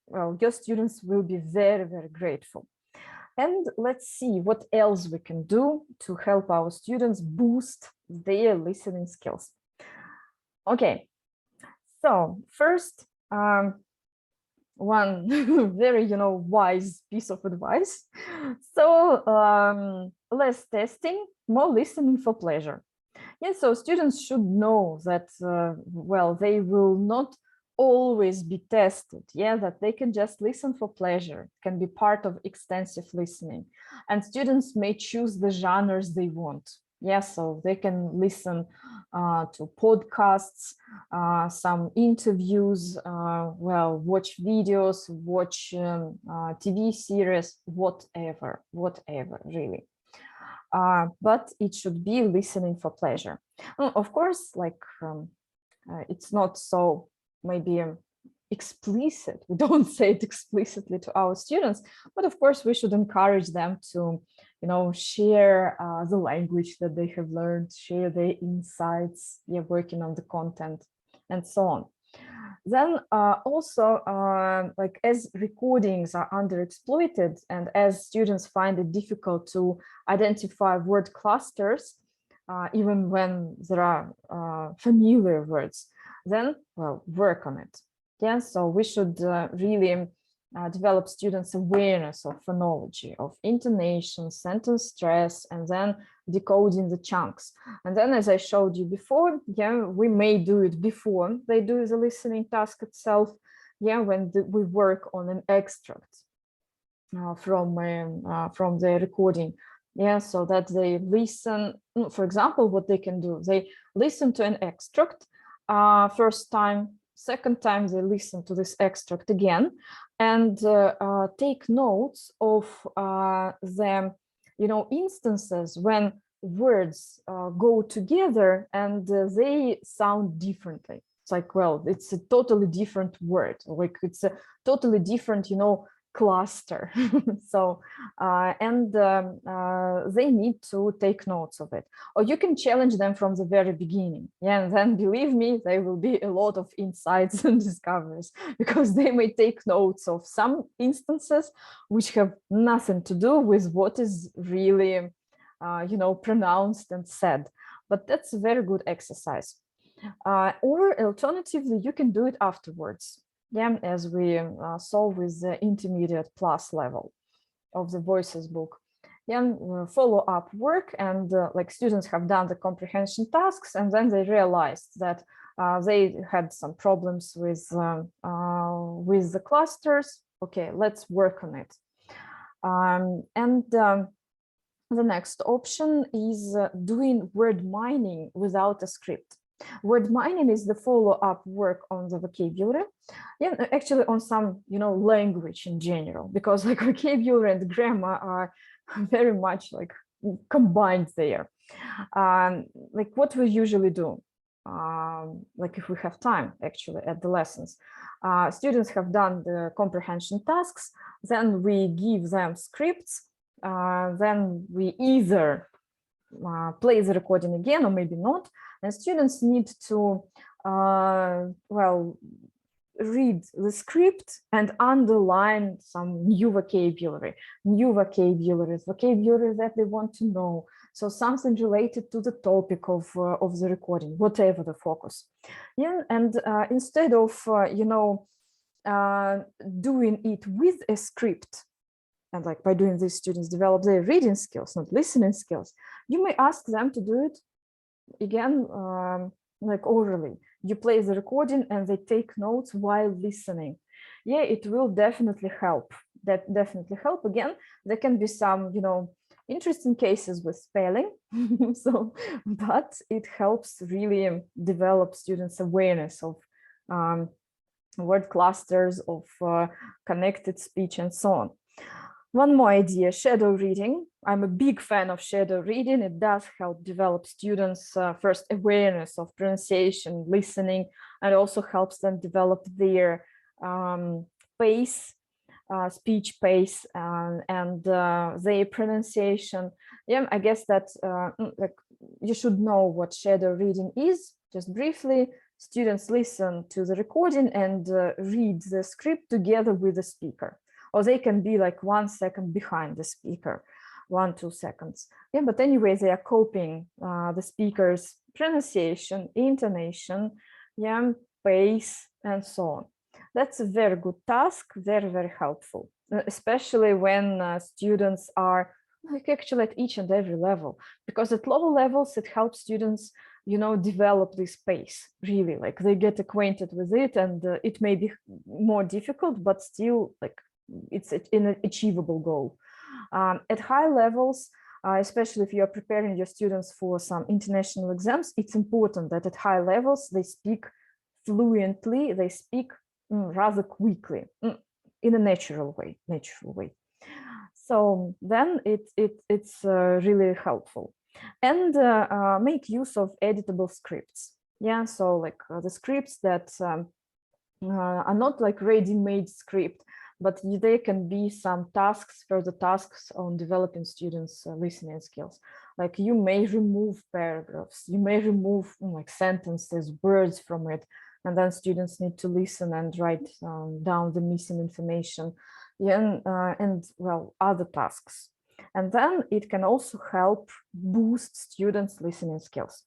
well, your students will be very, very grateful. And let's see what else we can do to help our students boost their listening skills. Okay, so first, one very, you know, wise piece of advice. So less testing, more listening for pleasure. Yeah, so students should know that, well, they will not always be tested. Yeah, that they can just listen for pleasure. It can be part of extensive listening. And students may choose the genres they want. Yeah, so they can listen to podcasts, some interviews, well, watch videos, watch TV series, whatever, really. But it should be listening for pleasure. Of course, like it's not so maybe explicit. We don't say it explicitly to our students, but of course we should encourage them to, you know, share the language that they have learned, share their insights, yeah, working on the content, and so on. Then also, like as recordings are underexploited and as students find it difficult to identify word clusters, even when there are familiar words, then, well, work on it. Yeah, so we should really develop students' awareness of phonology, of intonation, sentence stress, and then decoding the chunks. And then, as I showed you before, yeah, we may do it before they do the listening task itself, yeah, when we work on an extract from the recording. Yeah, so that they listen, for example, what they can do, they listen to an extract first time, second time they listen to this extract again, and take notes of the, you know, instances when words go together and they sound differently. It's like, well, it's a totally different word, like it's a totally different, you know, cluster. So they need to take notes of it, or you can challenge them from the very beginning. Yeah, and then believe me, there will be a lot of insights and discoveries, because they may take notes of some instances which have nothing to do with what is really you know, pronounced and said. But that's a very good exercise. Or alternatively, you can do it afterwards. Yeah, as we saw with the intermediate plus level of the voices book. Yeah, follow-up work, and like students have done the comprehension tasks, and then they realized that they had some problems with the clusters. Okay, let's work on it. The next option is doing word mining without a script. Word mining is the follow-up work on the vocabulary, yeah, actually on some, you know, language in general, because like vocabulary and grammar are very much like combined there. Like what we usually do, like if we have time actually at the lessons, students have done the comprehension tasks, then we give them scripts, then we either play the recording again or maybe not, and students need to well, read the script and underline some new vocabulary that they want to know, so something related to the topic of the recording, whatever the focus. Yeah, and instead of you know, doing it with a script, and like by doing this, students develop their reading skills, not listening skills, you may ask them to do it again, like orally. You play the recording and they take notes while listening. Yeah, it will definitely help. That definitely help. Again, there can be some, you know, interesting cases with spelling. So, but it helps really develop students' awareness of word clusters, of connected speech, and so on. One more idea, shadow reading. I'm a big fan of shadow reading. It does help develop students' first awareness of pronunciation, listening, and also helps them develop their pace, speech pace, and their pronunciation. Yeah, I guess that like you should know what shadow reading is. Just briefly, students listen to the recording and read the script together with the speaker. Or they can be like 1 second behind the speaker, 1-2 seconds. Yeah, but anyway, they are copying the speaker's pronunciation, intonation, yeah, pace, and so on. That's a very good task, very, very helpful, especially when students are like actually at each and every level, because at lower levels, it helps students, you know, develop this pace, really, like they get acquainted with it, and it may be more difficult, but still like it's an achievable goal. At high levels, especially if you're preparing your students for some international exams, it's important that at high levels, they speak fluently, they speak rather quickly, in a natural way. So then it's really helpful. And make use of editable scripts. Yeah, so like the scripts that are not like ready-made script, but there can be some tasks, further tasks on developing students' listening skills. Like you may remove paragraphs, you may remove like sentences, words from it, and then students need to listen and write down the missing information, yeah, and well, other tasks. And then it can also help boost students' listening skills.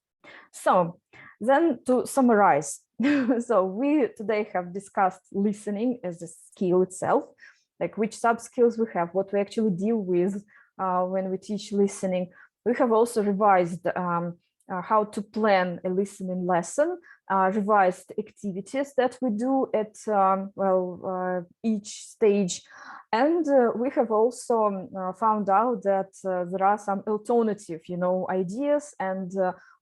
So then to summarize, so we today have discussed listening as a skill itself, like which sub-skills we have, what we actually deal with when we teach listening. We have also revised how to plan a listening lesson, revised activities that we do at each stage. And we have also found out that there are some alternative, you know, ideas and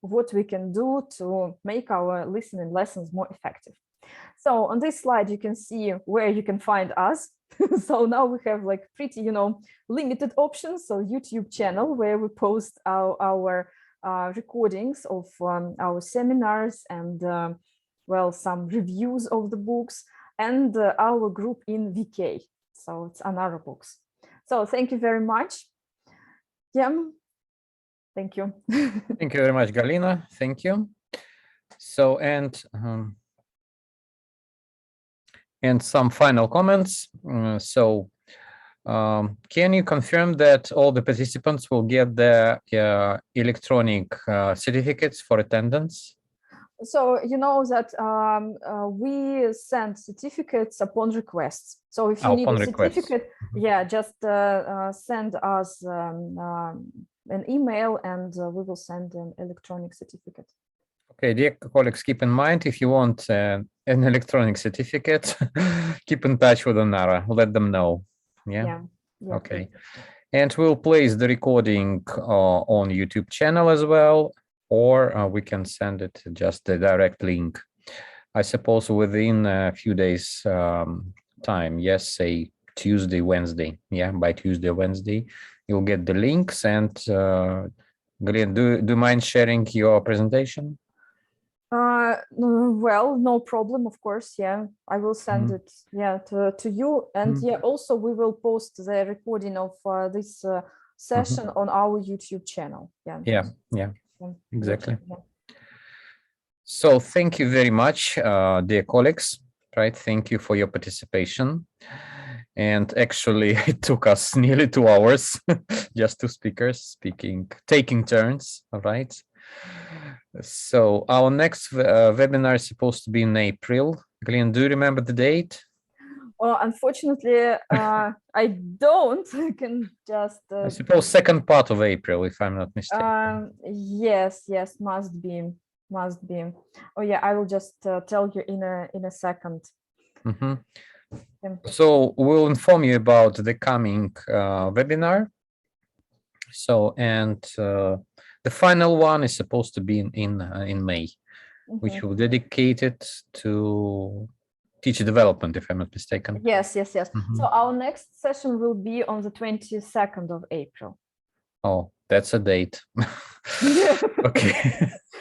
what we can do to make our listening lessons more effective. So on this slide, you can see where you can find us. So now we have like pretty, you know, limited options. So YouTube channel where we post our recordings of our seminars and well, some reviews of the books, and our group in VK. So it's another books. So thank you very much. Yeah, thank you. Thank you very much, Galina. Thank you. So, and some final comments. Can you confirm that all the participants will get their electronic certificates for attendance? So you know that we send certificates upon requests. So if you need a certificate, yeah, just send us an email and we will send an electronic certificate. Okay, dear colleagues, keep in mind, if you want an electronic certificate, keep in touch with Anara, let them know. Yeah. Okay. And we'll place the recording on YouTube channel as well, or we can send it just the direct link. I suppose within a few days time, yes, say Tuesday, Wednesday. Yeah, by Tuesday, Wednesday, you'll get the links. And Glenn, do you mind sharing your presentation? Well, no problem, of course. Yeah, I will send it, yeah, to you. And yeah, also we will post the recording of this session on our YouTube channel. Yeah, exactly. So thank you very much, dear colleagues. Right, thank you for your participation. And actually, it took us nearly 2 hours, just 2 speakers taking turns. All right. So our next webinar is supposed to be in April. Glenn, do you remember the date? Well, unfortunately, I don't. I can just. I suppose second part of April, if I'm not mistaken. Yes, must be. Oh yeah, I will just tell you in a second. So we'll inform you about the coming webinar. So, and the final one is supposed to be in May, which will dedicate it to teacher development, if I'm not mistaken. Yes, yes, yes. Mhm. So our next session will be on the 22nd of April. Oh, that's a date. Okay.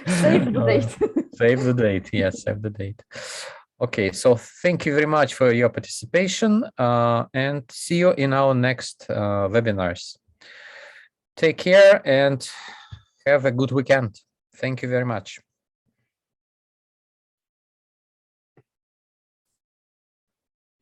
Save the date. Save the date. Yes, save the date. Okay, so thank you very much for your participation, and see you in our next webinars. Take care and have a good weekend. Thank you very much.